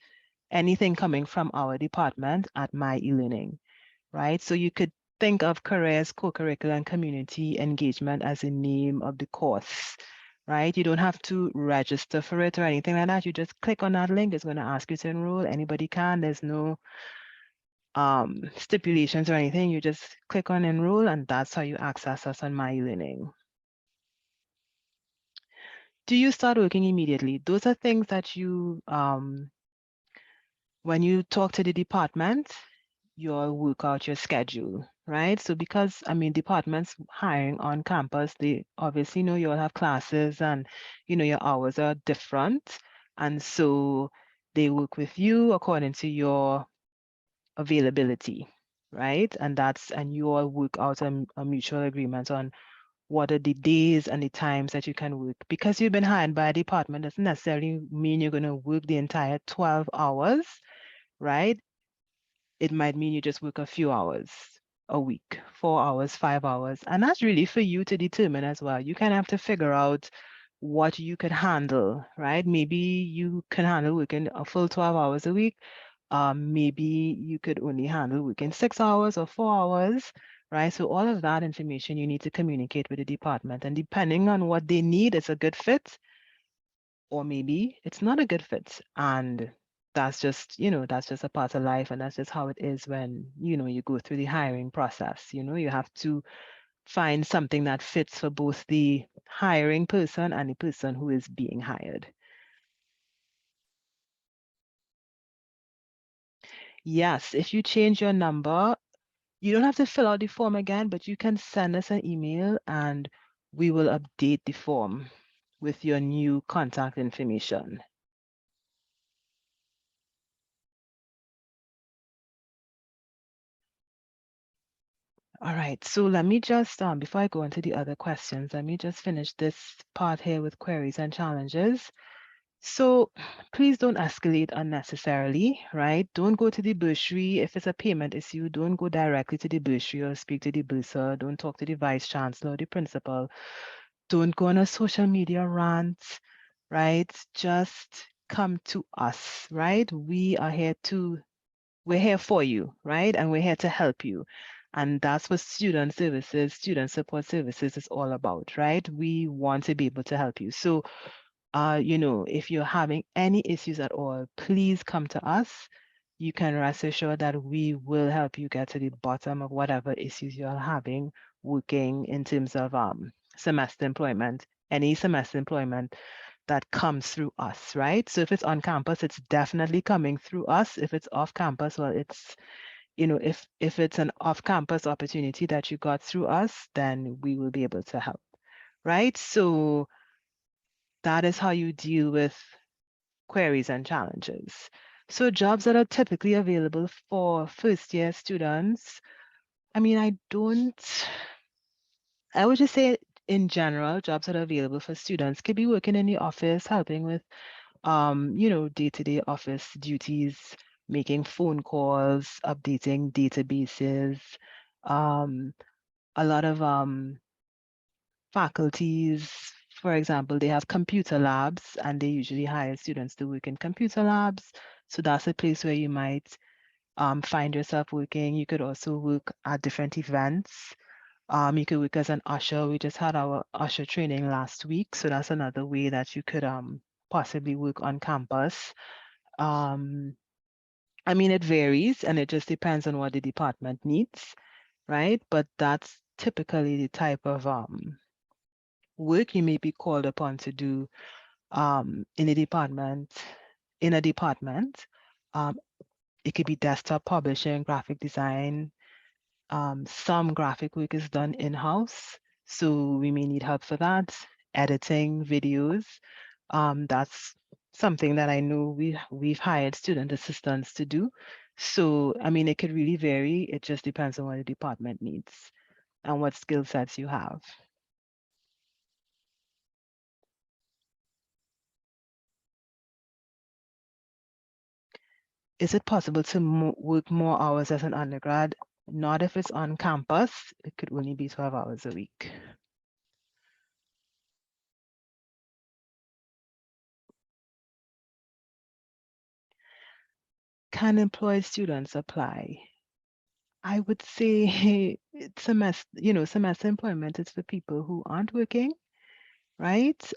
anything coming from our department at My eLearning, right? So you could think of Careers, Co-curricular, and Community Engagement as the name of the course, right? You don't have to register for it or anything like that. You just click on that link. It's going to ask you to enroll. Anybody can. There's no stipulations or anything. You just click on enroll, and that's how you access us on My eLearning. Do you start working immediately? Those are things that you, when you talk to the department, you'll work out your schedule, right? So because, departments hiring on campus, they obviously know you'll have classes and, your hours are different. And so they work with you according to your availability, right? And you all work out a mutual agreement on what are the days and the times that you can work. Because you've been hired by a department doesn't necessarily mean you're going to work the entire 12 hours, right? It might mean you just work a few hours a week, 4 hours, 5 hours. And that's really for you to determine as well. You kind of have to figure out what you could handle, right? Maybe you can handle working a full 12 hours a week, Maybe you could only handle working 6 hours or 4 hours, right? So all of that information you need to communicate with the department, and depending on what they need, it's a good fit, or maybe it's not a good fit. And that's just, that's just a part of life, and that's just how it is when, you go through the hiring process. You have to find something that fits for both the hiring person and the person who is being hired. Yes, if you change your number, you don't have to fill out the form again, but you can send us an email and we will update the form with your new contact information. All right, so let me just, before I go into the other questions, let me just finish this part here with queries and challenges. So please don't escalate unnecessarily, right? Don't go to the bursary. If it's a payment issue, don't go directly to the bursary or speak to the bursar. Don't talk to the vice chancellor or the principal. Don't go on a social media rant, right? Just come to us, right? We're here for you, right? And we're here to help you. And that's what student services, student support services is all about, right? We want to be able to help you. So if you're having any issues at all, please come to us. You can rest assured that we will help you get to the bottom of whatever issues you're having working in terms of semester employment, any semester employment that comes through us, right? So if it's on campus, it's definitely coming through us. If it's off campus, well, if it's an off-campus opportunity that you got through us, then we will be able to help, right? So that is how you deal with queries and challenges. So jobs that are typically available for first year students, I mean, I would just say in general, jobs that are available for students could be working in the office, helping with, day-to-day office duties, making phone calls, updating databases. Um, a lot of faculties, for example, they have computer labs and they usually hire students to work in computer labs. So that's a place where you might find yourself working. You could also work at different events. You could work as an usher. We just had our usher training last week. So that's another way that you could possibly work on campus. Um, I mean, it varies and it just depends on what the department needs, right? But that's typically the type of work you may be called upon to do in a department. In a department, um, it could be desktop publishing, graphic design. Some graphic work is done in-house, so we may need help for that. Editing videos, that's something that I know we've hired student assistants to do. So, I mean, it could really vary. It just depends on what the department needs and what skill sets you have. Is it possible to work more hours as an undergrad? Not if it's on campus. It could only be 12 hours a week. Can employed students apply? I would say semester employment is for people who aren't working, right?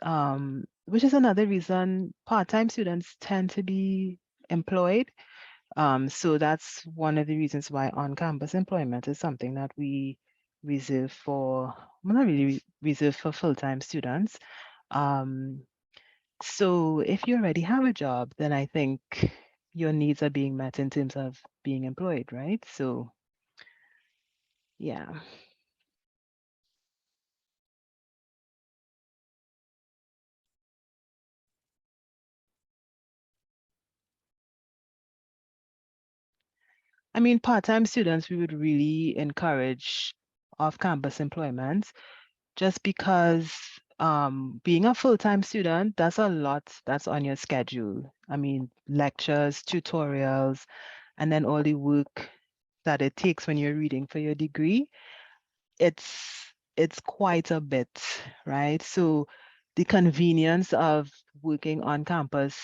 Which is another reason part-time students tend to be employed. So that's one of the reasons why on-campus employment is something that we reserve for, well, not really reserved for full-time students. Um, so if you already have a job, then I think your needs are being met in terms of being employed, right? So yeah. I mean, part-time students, we would really encourage off-campus employment just because being a full-time student, that's a lot that's on your schedule. I mean, lectures, tutorials, and then all the work that it takes when you're reading for your degree. It's quite a bit, right? So the convenience of working on campus,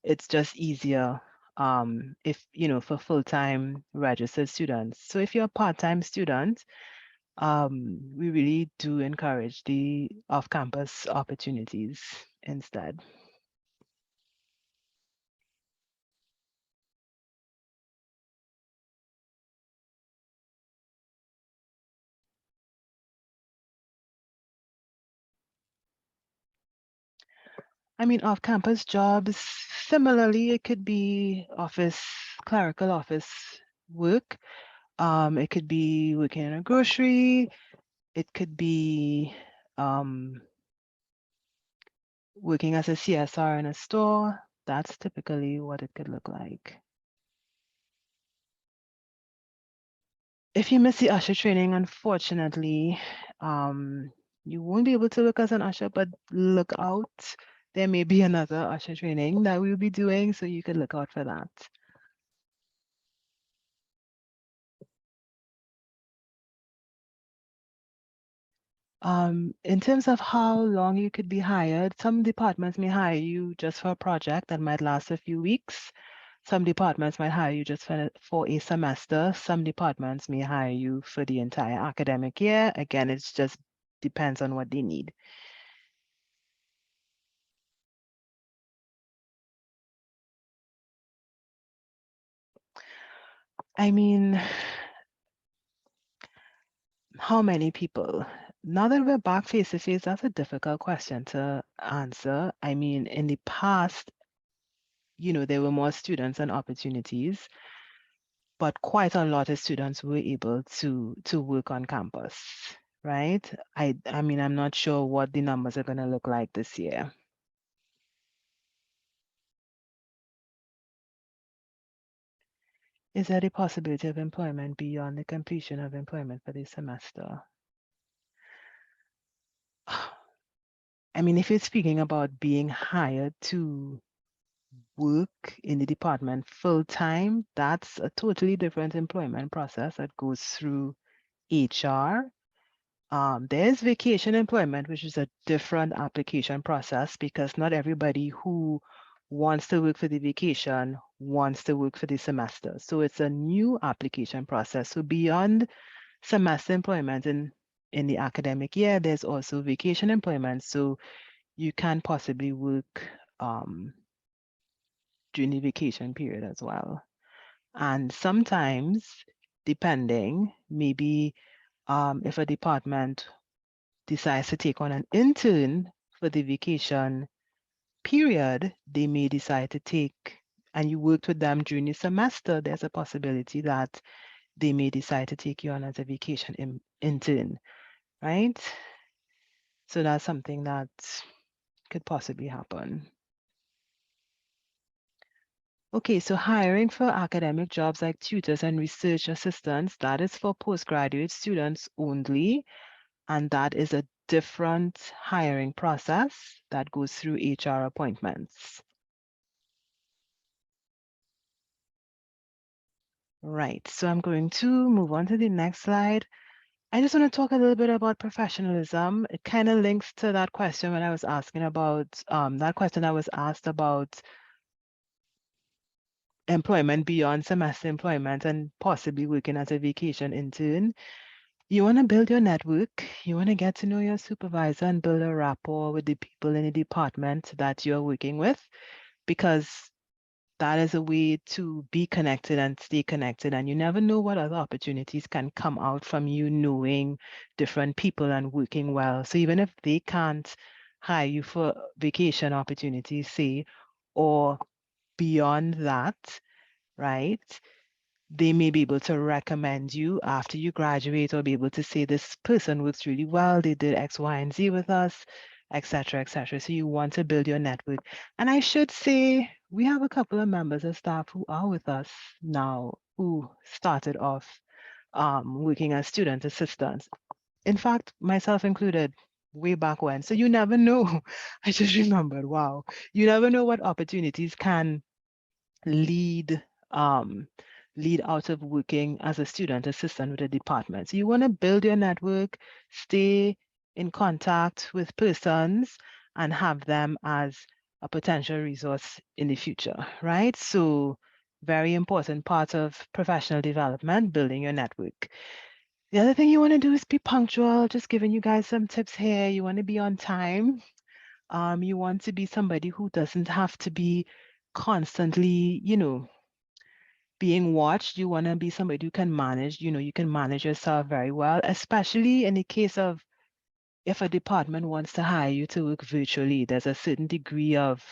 it's just easier. if, for full-time registered students. So if you're a part-time student, we really do encourage the off-campus opportunities instead. I mean, off-campus jobs, similarly, it could be clerical office work. It could be working in a grocery. It could be working as a CSR in a store. That's typically what it could look like. If you miss the usher training, unfortunately, you won't be able to work as an usher, but look out. There may be another usher training that we'll be doing, so you could look out for that. In terms of how long you could be hired, some departments may hire you just for a project that might last a few weeks. Some departments might hire you just for a semester. Some departments may hire you for the entire academic year. Again, it just depends on what they need. I mean, how many people? Now that we're back face to face, that's a difficult question to answer. I mean, in the past, there were more students and opportunities, but quite a lot of students were able to work on campus, right? I mean, I'm not sure what the numbers are going to look like this year. Is there the possibility of employment beyond the completion of employment for the semester? I mean, if you're speaking about being hired to work in the department full time, that's a totally different employment process that goes through HR. There's vacation employment, which is a different application process because not everybody who wants to work for the vacation wants to work for the semester. So it's a new application process. So beyond semester employment in the academic year, there's also vacation employment. So you can possibly work during the vacation period as well. And sometimes, depending, maybe if a department decides to take on an intern for the vacation period, they may decide to take, and you worked with them during the semester, there's a possibility that they may decide to take you on as a vacation intern, right? So that's something that could possibly happen. Okay, so hiring for academic jobs like tutors and research assistants, that is for postgraduate students only, and that is a different hiring process that goes through HR appointments. Right, so I'm going to move on to the next slide. I just want to talk a little bit about professionalism. It kind of links to that question when I was asking about, that question I was asked about employment beyond semester employment and possibly working as a vacation intern. You want to build your network. You want to get to know your supervisor and build a rapport with the people in the department that you're working with, because that is a way to be connected and stay connected. And you never know what other opportunities can come out from you knowing different people and working well. So even if they can't hire you for vacation opportunities, say, or beyond that, right? They may be able to recommend you after you graduate or be able to say this person works really well, they did X, Y, and Z with us, etc., etc. So you want to build your network. And I should say we have a couple of members of staff who are with us now who started off working as student assistants. In fact, myself included, way back when. So you never know. I just remembered, wow, you never know what opportunities can lead lead out of working as a student assistant with a department. So you want to build your network, stay in contact with persons and have them as a potential resource in the future, right? So Very important part of professional development, building your network. The other thing you want to do is be punctual. Just giving you guys some tips here. You want to be on time. You want to be somebody who doesn't have to be constantly, being watched. You want to be somebody who can manage, you can manage yourself very well, especially in the case of if a department wants to hire you to work virtually. There's a certain degree of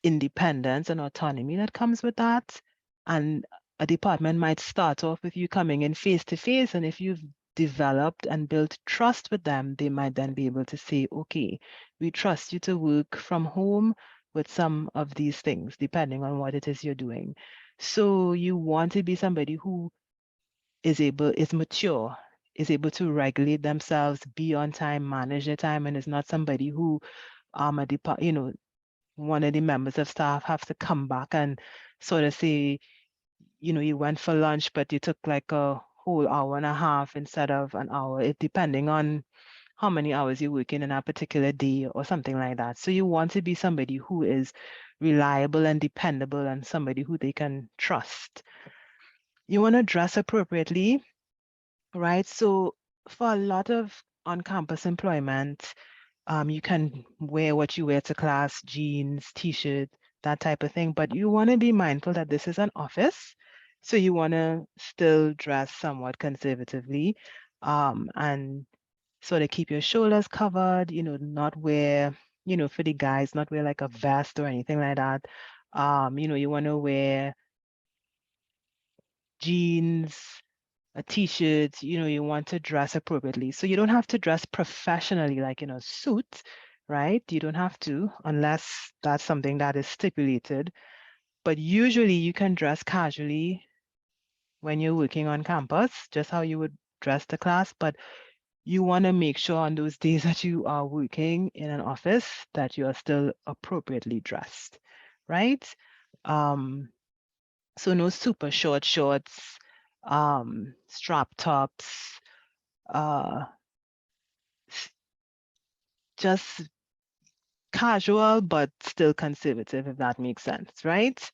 independence and autonomy that comes with that. And a department might start off with you coming in face to face. And if you've developed and built trust with them, they might then be able to say, okay, we trust you to work from home with some of these things, depending on what it is you're doing. So you want to be somebody who is mature, is able to regulate themselves, be on time, manage their time, and is not somebody who a depart, one of the members of staff have to come back and sort of say, you went for lunch, but you took like a whole hour and a half instead of an hour, it depending on how many hours you're working in a particular day or something like that. So you want to be somebody who is reliable and dependable and somebody who they can trust. You want to dress appropriately, right? So for a lot of on-campus employment, you can wear what you wear to class, jeans, t-shirt, that type of thing, but you want to be mindful that this is an office. So you want to still dress somewhat conservatively, and sort of keep your shoulders covered, not wear, for the guys, not wear like a vest or anything like that. You want to wear jeans, a t-shirt, you want to dress appropriately. So you don't have to dress professionally like in a suit, right? You don't have to unless that's something that is stipulated. But usually you can dress casually when you're working on campus, just how you would dress to class. But you want to make sure on those days that you are working in an office that you are still appropriately dressed, right? Um, so no super short shorts, strap tops, uh, just casual, but still conservative, if that makes sense, right?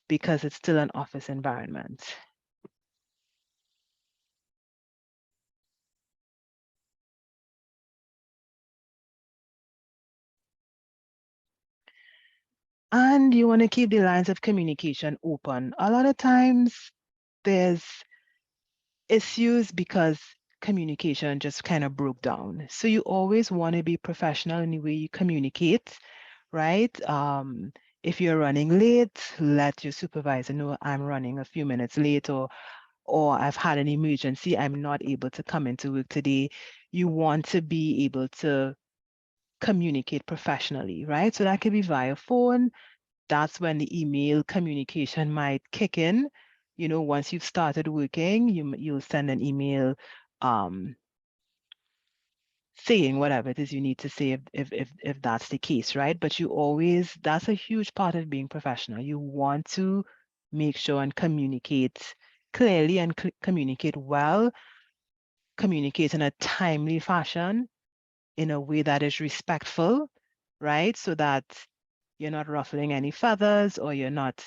Because it's still an office environment. And you want to keep the lines of communication open. A lot of times there's issues because communication just kind of broke down. So you always want to be professional in the way you communicate, right? If you're running late, let your supervisor know I'm running a few minutes late, or I've had an emergency, I'm not able to come into work today. You want to be able to communicate professionally, right? So that could be via phone. That's when the email communication might kick in. Once you've started working, you'll send an email um, saying whatever it is you need to say if that's the case, right? But that's a huge part of being professional. You want to make sure and communicate clearly and communicate well, communicate in a timely fashion, in a way that is respectful, right? So that you're not ruffling any feathers or you're not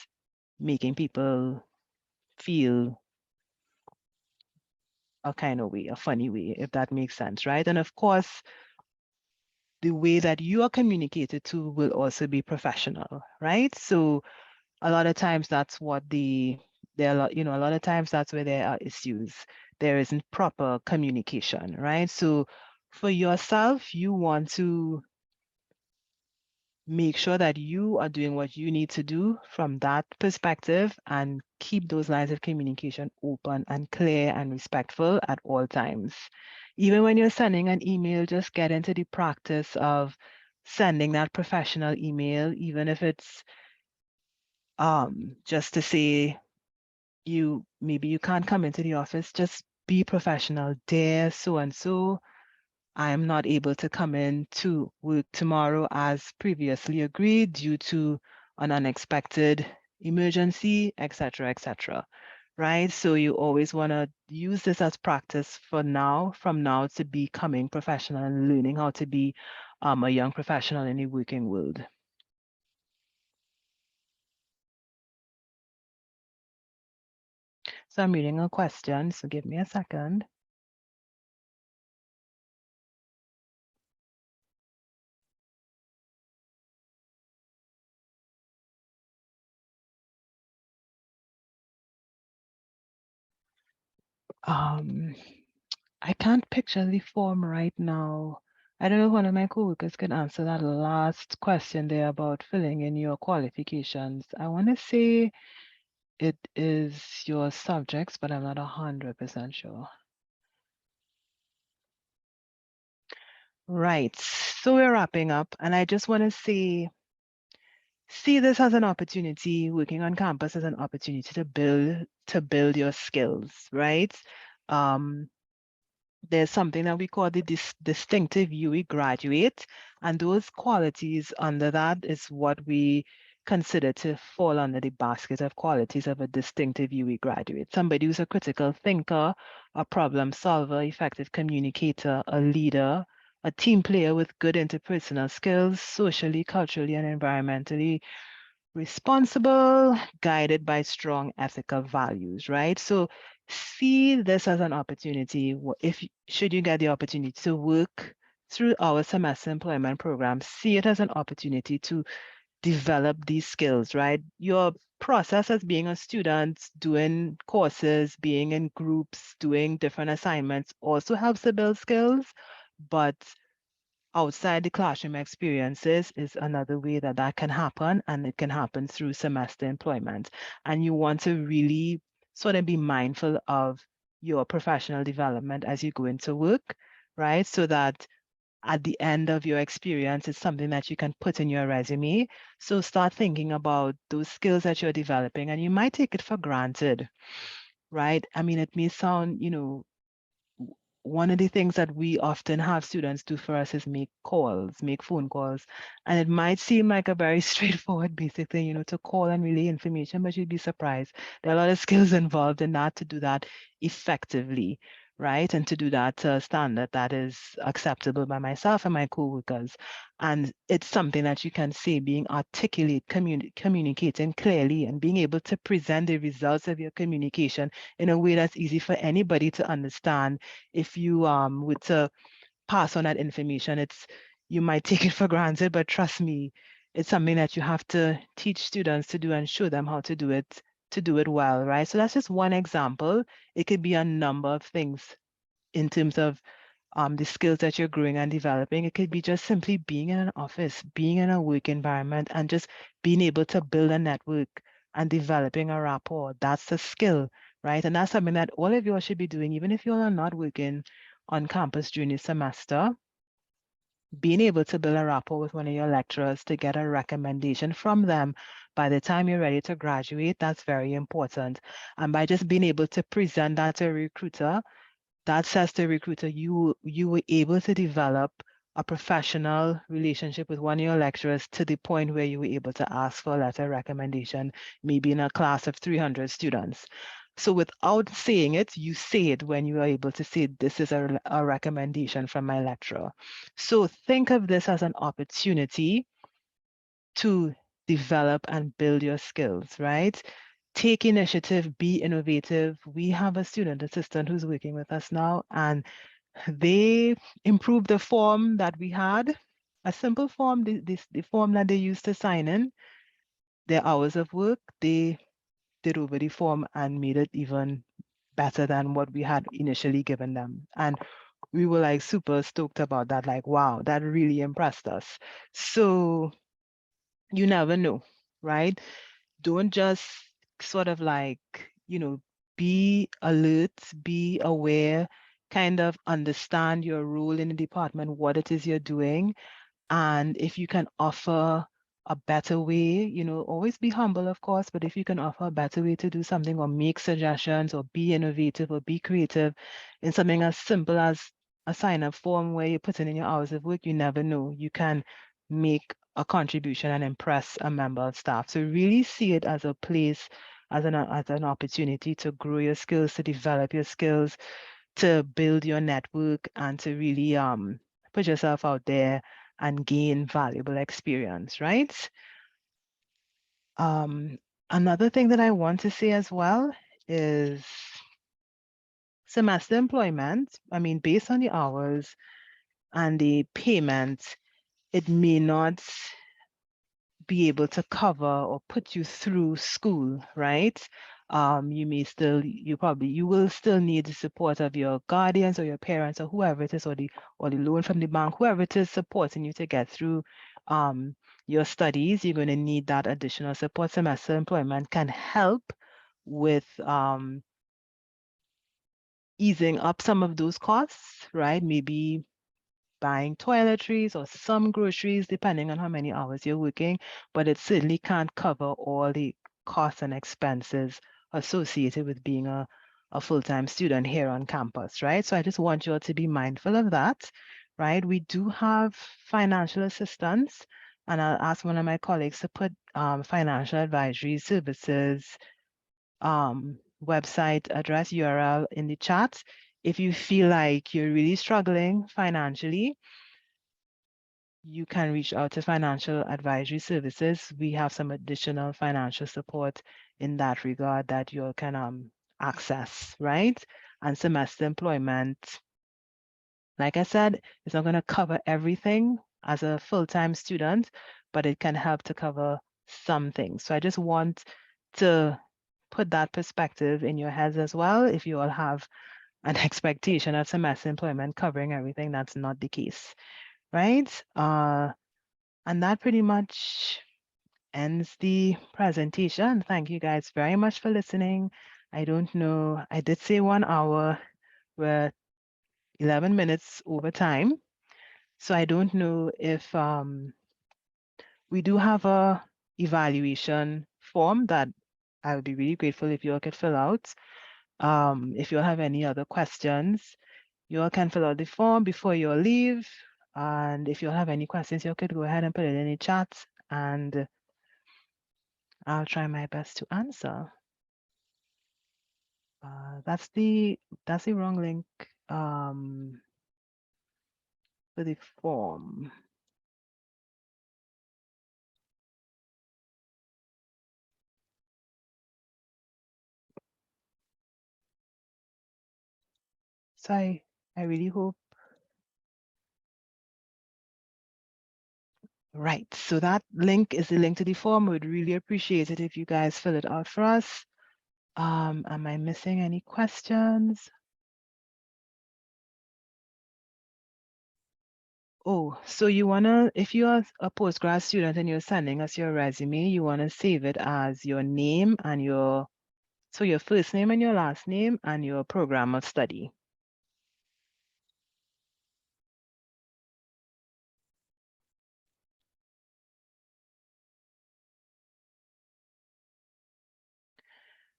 making people feel a kind of way, a funny way, if that makes sense, right? And of course, the way that you are communicated to will also be professional, right? So a lot of times that's what there are a lot of times that's where there are issues. There isn't proper communication, right? So for yourself, you want to make sure that you are doing what you need to do from that perspective and keep those lines of communication open and clear and respectful at all times. Even when you're sending an email, just get into the practice of sending that professional email, even if it's just to say maybe you can't come into the office, just be professional. Dear so and so, I am not able to come in to work tomorrow as previously agreed due to an unexpected emergency, etc., etc. Right? So you always want to use this as practice from now to becoming professional and learning how to be a young professional in the working world. So I'm reading a question, so give me a second. I can't picture the form right now. I don't know if one of my coworkers can answer that last question there about filling in your qualifications. I want to say it is your subjects, but I'm not 100% sure. Right. So we're wrapping up, and I just want to say, see this as an opportunity, working on campus as an opportunity to build your skills, right? Um, there's something that we call the distinctive UE graduate, and those qualities under that is what we consider to fall under the basket of qualities of a distinctive UE graduate. Somebody who's a critical thinker, a problem solver, effective communicator, a leader, a team player with good interpersonal skills, socially, culturally, and environmentally responsible, guided by strong ethical values, right? So see this as an opportunity. If should you get the opportunity to work through our semester employment program, see it as an opportunity to develop these skills, right? Your process as being a student, doing courses, being in groups, doing different assignments also helps to build skills, but outside the classroom experiences is another way that that can happen, and it can happen through semester employment. And you want to really sort of be mindful of your professional development as you go into work, right? So that at the end of your experience, it's something that you can put in your resume. So start thinking about those skills that you're developing, and you might take it for granted, right? I mean, it may sound, one of the things that we often have students do for us is make calls, make phone calls. And it might seem like a very straightforward, basic thing, to call and relay information, but you'd be surprised. There are a lot of skills involved in that to do that effectively, right? And to do that to a standard that is acceptable by myself and my coworkers. And it's something that you can say being articulate, communicating clearly, and being able to present the results of your communication in a way that's easy for anybody to understand. If you were to pass on that information, you might take it for granted, but trust me, it's something that you have to teach students to do and show them how to do it well, right? So that's just one example. It could be a number of things in terms of the skills that you're growing and developing. It could be just simply being in an office, being in a work environment, and just being able to build a network and developing a rapport. That's a skill, right? And that's something that all of you all should be doing, even if you all are not working on campus during the semester. Being able to build a rapport with one of your lecturers to get a recommendation from them by the time you're ready to graduate, that's very important. And by just being able to present that to a recruiter, that says to a recruiter, you were able to develop a professional relationship with one of your lecturers to the point where you were able to ask for a letter of recommendation, maybe in a class of 300 students. So without saying it, you say it when you are able to say, this is a recommendation from my lecturer. So think of this as an opportunity to develop and build your skills, right? Take initiative, be innovative. We have a student assistant who's working with us now, and they improved the form that we had, a simple form, the form that they used to sign in their hours of work. They did over the form and made it even better than what we had initially given them. And we were like super stoked about that. Like, wow, that really impressed us. So you never know, right? Don't just sort of like, be alert, be aware, kind of understand your role in the department, what it is you're doing. And if you can offer a better way, always be humble, of course, but if you can offer a better way to do something or make suggestions or be innovative or be creative in something as simple as a sign-up form where you put in your hours of work, you never know. You can make a contribution and impress a member of staff. So really see it as a place, as an opportunity to grow your skills, to develop your skills, to build your network, and to really put yourself out there and gain valuable experience, right? Another thing that I want to say as well is semester employment, I mean, based on the hours and the payment, it may not be able to cover or put you through school, right? You will still need the support of your guardians or your parents or whoever it is, or the loan from the bank, whoever it is supporting you to get through um, your studies. You're going to need that additional support. Semester employment can help with easing up some of those costs, right? Maybe buying toiletries or some groceries, depending on how many hours you're working, but it certainly can't cover all the costs and expenses associated with being a full-time student here on campus, right? So I just want you all to be mindful of that, right? We do have financial assistance, and I'll ask one of my colleagues to put financial advisory services website address URL in the chat. If you feel like you're really struggling financially, you can reach out to financial advisory services. We have some additional financial support in that regard that you all can access, right? And semester employment, like I said, it's not going to cover everything as a full-time student, but it can help to cover some things. So I just want to put that perspective in your heads as well. If you all have an expectation of semester employment covering everything, that's not the case, right? And that pretty much ends the presentation. Thank you guys very much for listening. I don't know, I did say 1 hour, we're 11 minutes over time. So I don't know if we do have a evaluation form that I would be really grateful if you all could fill out. If you all have any other questions, you all can fill out the form before you all leave. And if you all have any questions, you all could go ahead and put it in the chat, and I'll try my best to answer. That's the wrong link for the form. So I really hope. Right. So that link is the link to the form. We'd really appreciate it if you guys fill it out for us. Am I missing any questions? Oh, so you wanna, if you're a postgrad student and you're sending us your resume, you wanna save it as your name and so your first name and your last name and your program of study.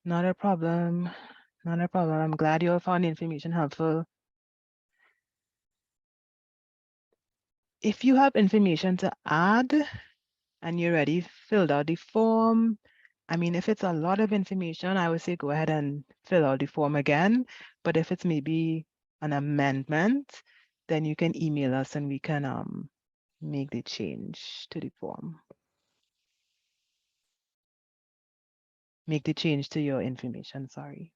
Not a problem. Not a problem. I'm glad you all found the information helpful. If you have information to add and you're ready, filled out the form. I mean, if it's a lot of information, I would say go ahead and fill out the form again. But if it's maybe an amendment, then you can email us and we can make the change to the form. Make the change to your information, sorry.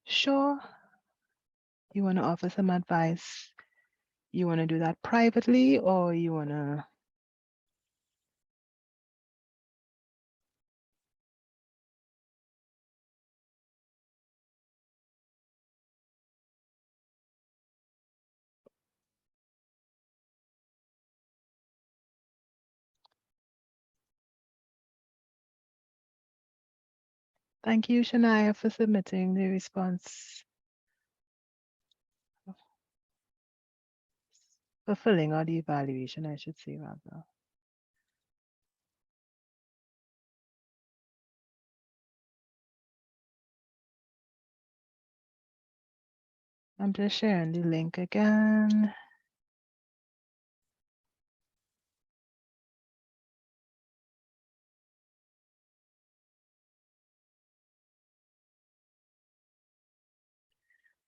Sure. You want to offer some advice? You want to do that privately, or you want to? Thank you, Shania, for submitting the response, for filling out the evaluation, I should say, rather. I'm just sharing the link again.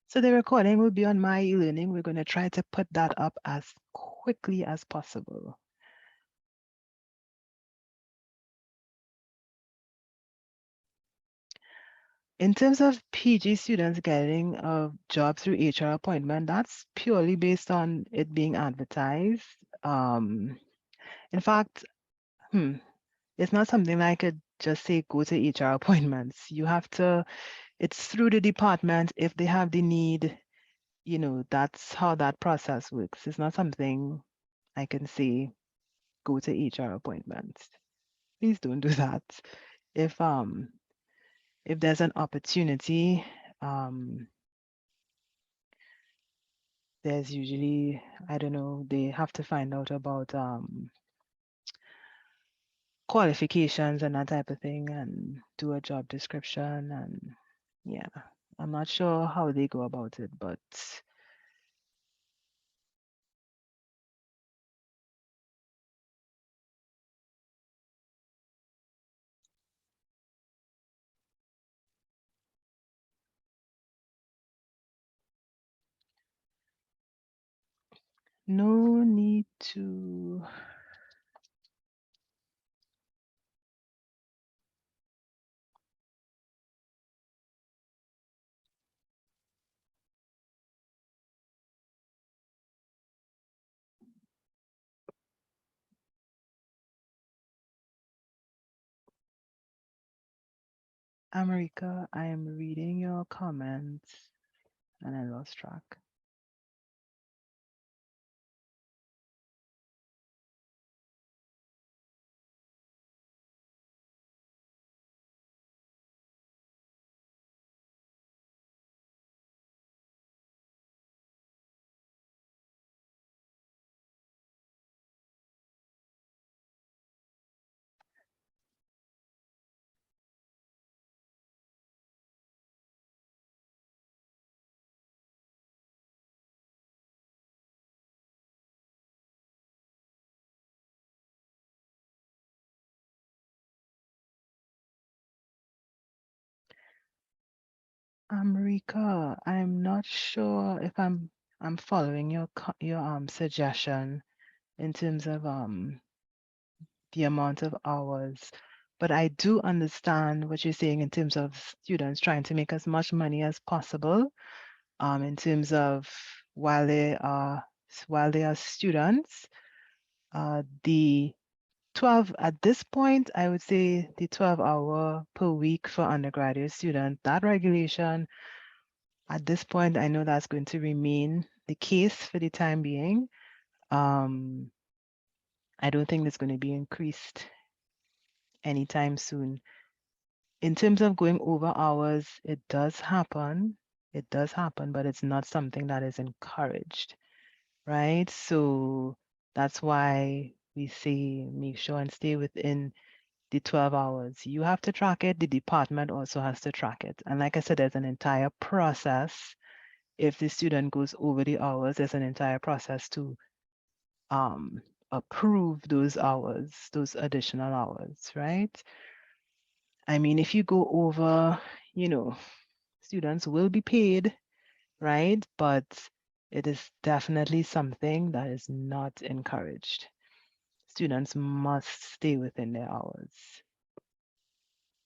So the recording will be on my e-learning. We're going to try to put that up as quickly as possible. In terms of PG students getting a job through HR appointment, that's purely based on it being advertised. In fact, it's not something I could just say go to HR appointments. You have to, it's through the department. If they have the need, you know, that's how that process works. It's not something I can say go to HR appointments. Please don't do that. If if there's an opportunity, there's usually, I don't know, they have to find out about qualifications and that type of thing and do a job description. And yeah, I'm not sure how they go about it, but no need to. America, I am reading your comments and I lost track. America, I'm not sure if I'm following your suggestion in terms of the amount of hours, but I do understand what you're saying in terms of students trying to make as much money as possible. In terms of while they are students, the 12 at this point, I would say the 12-hour per week for undergraduate students, that regulation at this point, I know that's going to remain the case for the time being. I don't think it's going to be increased anytime soon. In terms of going over hours, it does happen. It does happen, but it's not something that is encouraged, right? So that's why we say make sure and stay within the 12 hours. You have to track it. The department also has to track it. And like I said, there's an entire process. If the student goes over the hours, there's an entire process to approve those hours, those additional hours, right? I mean, if you go over, you know, students will be paid, right? But it is definitely something that is not encouraged. Students must stay within their hours.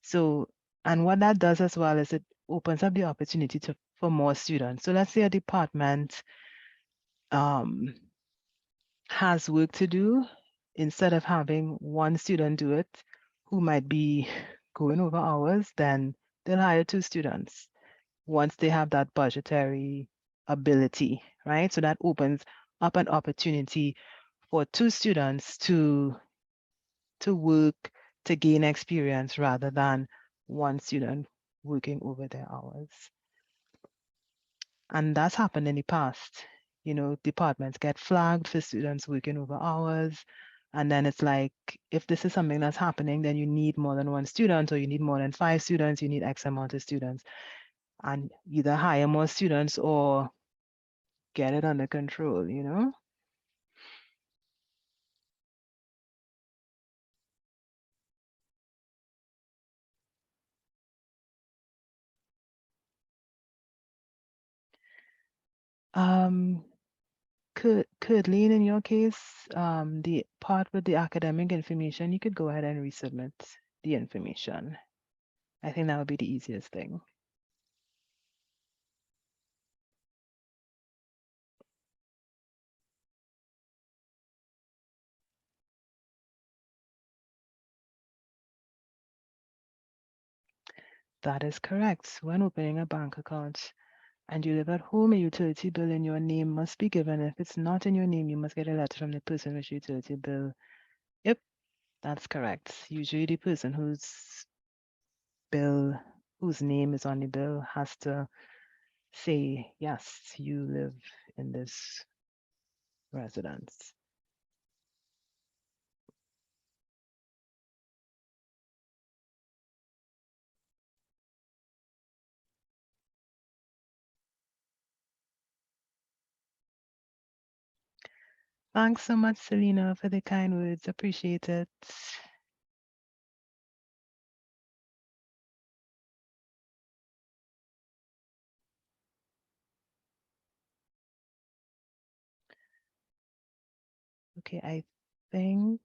So, and what that does as well is it opens up the opportunity for more students. So let's say a department has work to do, instead of having one student do it who might be going over hours, then they'll hire two students once they have that budgetary ability, right? So that opens up an opportunity for two students to work to gain experience rather than one student working over their hours. And that's happened in the past. You know, departments get flagged for students working over hours. And then it's like, if this is something that's happening, then you need more than one student, or you need more than 5 students, you need X amount of students. And either hire more students or get it under control, you know? Um, Lean, in your case, the part with the academic information, you could go ahead and resubmit the information. I think that would be the easiest thing. That is correct. When opening a bank account and you live at home, a utility bill in your name must be given. If it's not in your name, you must get a letter from the person with utility bill. Yep, that's correct. Usually the person whose name is on the bill has to say, yes, you live in this residence. Thanks so much, Selena, for the kind words. Appreciate it. Okay, I think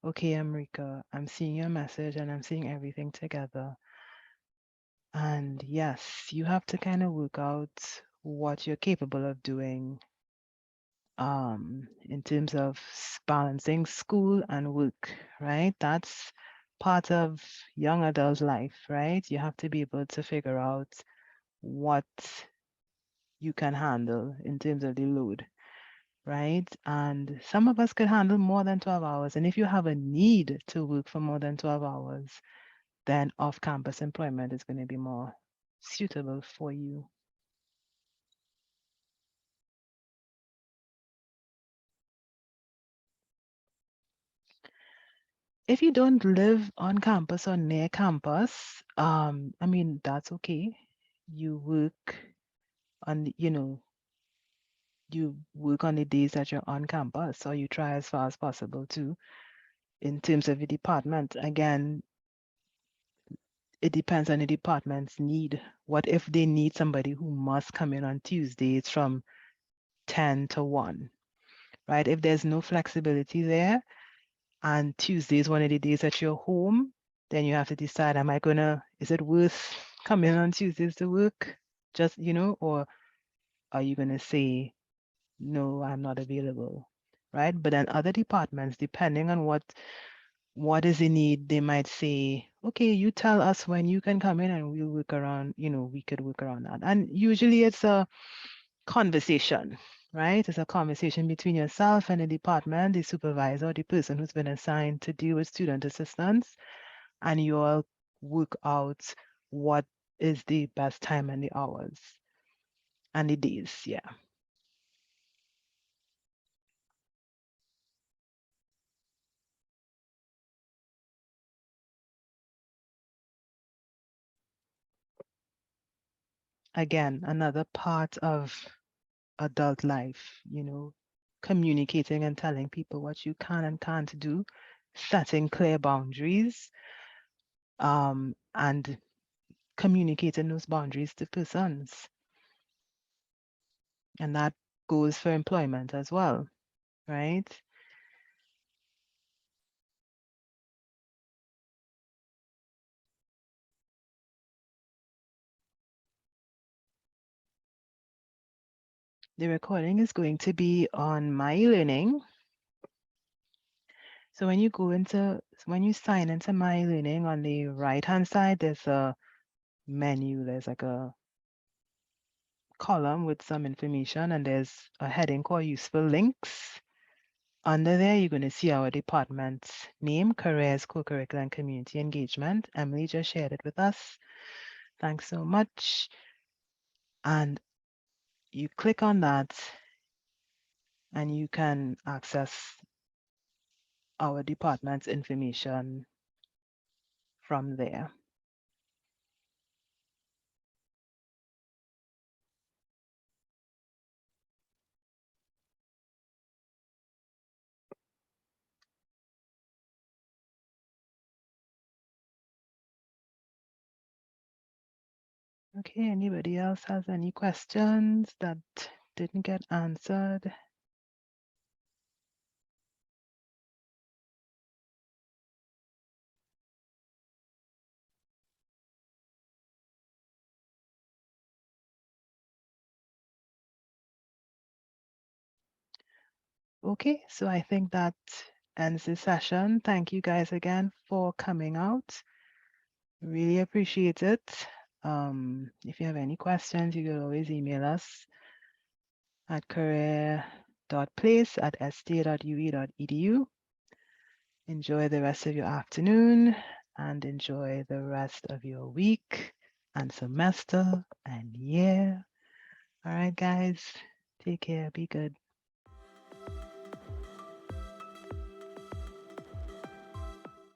okay, Amrika, I'm seeing your message and I'm seeing everything together. And yes, you have to kind of work out what you're capable of doing in terms of balancing school and work, right? That's part of young adult life, right? You have to be able to figure out what you can handle in terms of the load, right? And some of us could handle more than 12 hours. And if you have a need to work for more than 12 hours, then off campus employment is going to be more suitable for you. If you don't live on campus or near campus, I mean, that's okay. You work you work on the days that you're on campus, or you try as far as possible to. In terms of the department, again, it depends on the department's need. What if they need somebody who must come in on Tuesdays from 10 to 1, right? If there's no flexibility there, and Tuesday is one of the days that you're home, then you have to decide, is it worth coming on Tuesdays to work? Just, or are you gonna say, no, I'm not available, right? But then other departments, depending on what is the need, they might say, okay, you tell us when you can come in and we'll work around, we could work around that. And usually it's a conversation, right? It's a conversation between yourself and the department, the supervisor, the person who's been assigned to deal with student assistance, and you all work out what is the best time and the hours and the days. Yeah. Again, another part of adult life, communicating and telling people what you can and can't do, setting clear boundaries, and communicating those boundaries to persons. And that goes for employment as well, right? The recording is going to be on My Learning. So when you sign into My Learning, on the right-hand side, there's a menu. There's like a column with some information, and there's a heading called Useful Links. Under there, you're going to see our department's name, Careers, Co-Curricular and Community Engagement. Emily just shared it with us. Thanks so much. And you click on that and you can access our department's information from there. Okay, anybody else has any questions that didn't get answered? Okay, so I think that ends the session. Thank you guys again for coming out. Really appreciate it. If you have any questions, you can always email us at career.place@sta.ue.edu. Enjoy the rest of your afternoon and enjoy the rest of your week and semester and year. All right, guys, take care. Be good.